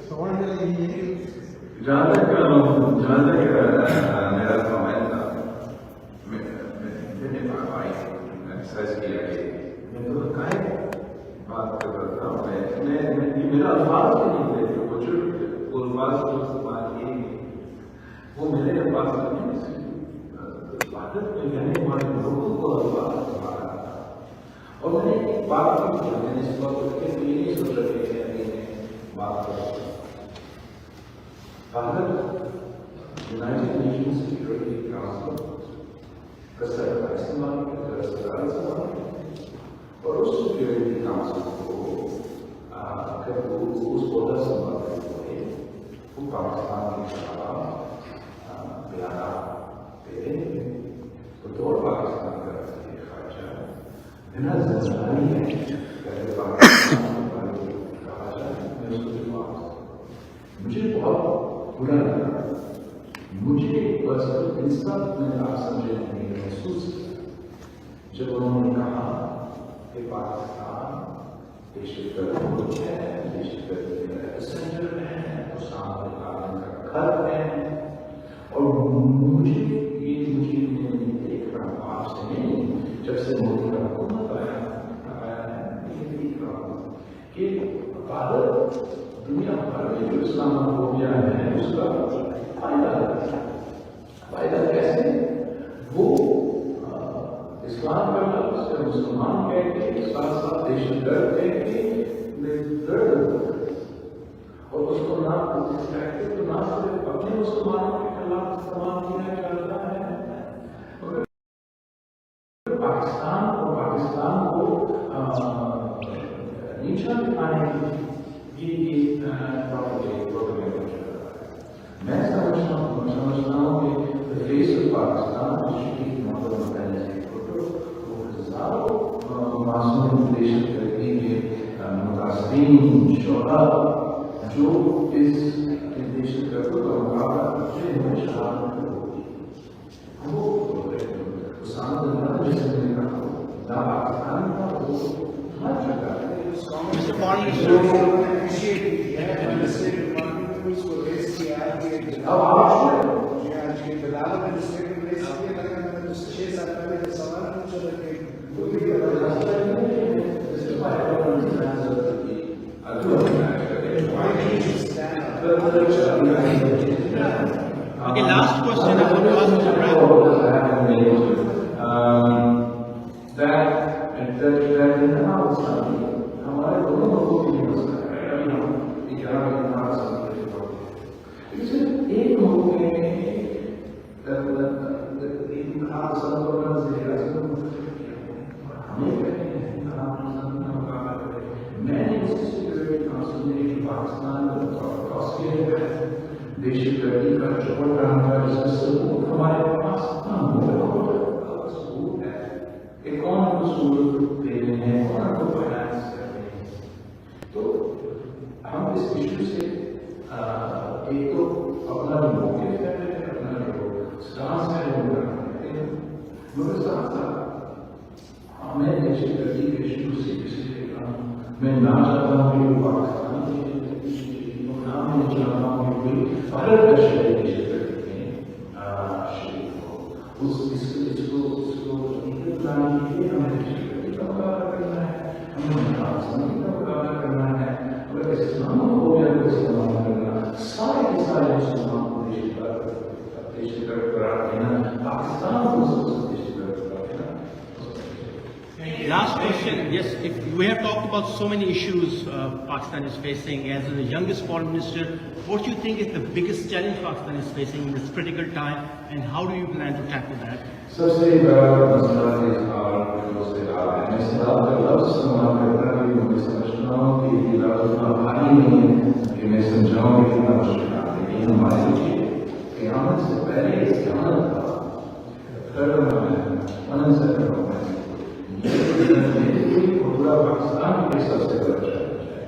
سوال نہیں ہے کہ جہاں تک میرا کمنٹ تھا, میں نے ایکسرسائز کیا کہ میں تو بات کر رہا تھا, میں میرا الفاظ نہیں تھے, وہ جو الفاظ جو استعمال کیے گئے وہ میرے الفاظ نہیں تھے. عادت میں کہنے والے لوگوں کو الفاظ استعمال کرتا, اور میں نے ایک بات کی, میں نے اس وقت اٹھ کے یہ نہیں سوچا کہ بات کروں. Bharat United nation security council کا سربراہ استعمال کیا, اور اس سیکورٹی کاؤنسل کو اگر وہ اس عہدہ سنبھالتے ہوئے وہ پاکستان کے خلاف بیانات دے رہے ہیں, تو دور پاکستان کا وزیر خارجہ بنا زرداری ہے پہلے پاکستان کے بارے میں کہا جائے, میں اس کو جواب مجھے بہت برا لگا, مجھے پرسنل انسلٹ میں آپ سمجھے نہیں محسوس کیا جب انہوں نے کہا کہ پاکستان دہشت گرد ہے, دہشت گردی کا سینٹر ہے, اسامہ عالم کا گھر ہے, اور مجھے نہیں دیکھ رہا ہوں, آپ سے نہیں, جب سے مودی کا حکومت آیا ہے یہ دیکھ رہا ہوں کہ بھارت دنیا بھر میں جو اسلام فوبیا ہے اس کا فائدہ کیسے, وہ اسلام کا لفظ سے مسلمان کہہ کے ساتھ ساتھ دہشت گرد کہہ کے درد, اور اس کو نہ صرف اپنے مسلمانوں کے خلاف استعمال کیا جاتا ہے, پاکستان کو نیچا دکھانے کی یہ میں سمجھتا ہوں کہ فیس آف پاکستان پہلے سے ہزاروں معصوم دہشت گردی کے متاثرین شعرا جو اس دہشت گردوں کا مقابلہ شہادت ہوگی, وہ اسامہ اللہ جیسے میں نے کہا نہ پاکستان کا وہ ہر جگہ اب آپ بلاول میں Okay, last question I want to ask Mr. ہمارے دونوں لوگوں کے لیے مسئلہ ہے, ایک لوگوں میں پاکستان دہشت گردی کا چوٹ رہا تھا, جس کا ثبوت ہمارے پاس ثبوت ہے کہ کون کو ثبوت دے رہے ہیں, کون کو فائنانس کر رہے ہیں. تو ہم اس ایشو سے ایک تو اپنا موقف ہے, اپنا جو سٹانس ہے وہ رکھتے ہیں, مگر ساتھ ساتھ ہمیں دہشت گردی کے ایشو سے کسی میں نہ چاہتا ہوں کہ پاکستان نام کے چناؤں میں کوئی بھارت کا شہری کی شرکت میں شریک ہو. اس کو بنانے کے لیے ہمیں شرکت کا مقابلہ کرنا ہے, ہمیں آسانی کا مقابلہ کرنا ہے. اگر اسلام کو ہو جائے تو استعمال کرنا, سارے کے سارے اسلام کو دیش قرار دینا, پاکستان کو Last question. Yes, if we have talked about so many issues Pakistan is facing. As the youngest foreign minister, what do you think is the biggest challenge Pakistan is facing in this critical time, and how do you plan to tackle that? سب سے بڑا مسئلہ اس حال سے میں سلام کا لفظ استعمال کرتا ہے, میں سمجھتا ہوں کہ یہ لفظ اتنا بھاری نہیں ہے کہ میں سمجھاؤں کہ کتنا مشکل ہے. یہ ہمارے لیے قیامت سے پہلے اس قیامت کا پاکستان کے سب سے بڑا چیلنج ہے.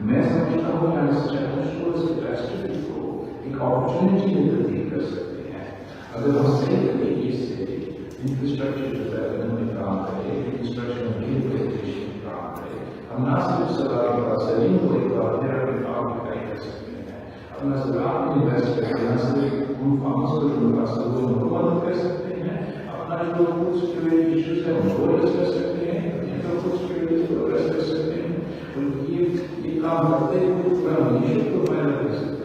میں سمجھتا ہوں کہ اس چیلنج کو اس انڈسٹری کو ایک اپارچونیٹی میں تبدیل کر سکتے ہیں اگر ہم صحیح طریقے سے انفراسٹرکچر ڈیولپمنٹ میں کام کریں, انفراسٹرکچر میں کام کریں. ہم نہ صرف سرکاری کو ایک بار پھر کام کر سکتے ہیں, اپنا زراعت میں انویسٹ کریں, نہ صرف ان فارمرز کو جو مقاصدوں کو مدد کر سکتے ہیں, اپنا جو فوڈ سیکورٹی ایشوز ہے ان کو ایڈریس کر سکتے ہیں, فوڈ سیکورٹی کو ایڈریس کر سکتے ہیں. یہ کام کرتے ہوئے پورا نیشن کو فائدہ کر سکتے ہیں.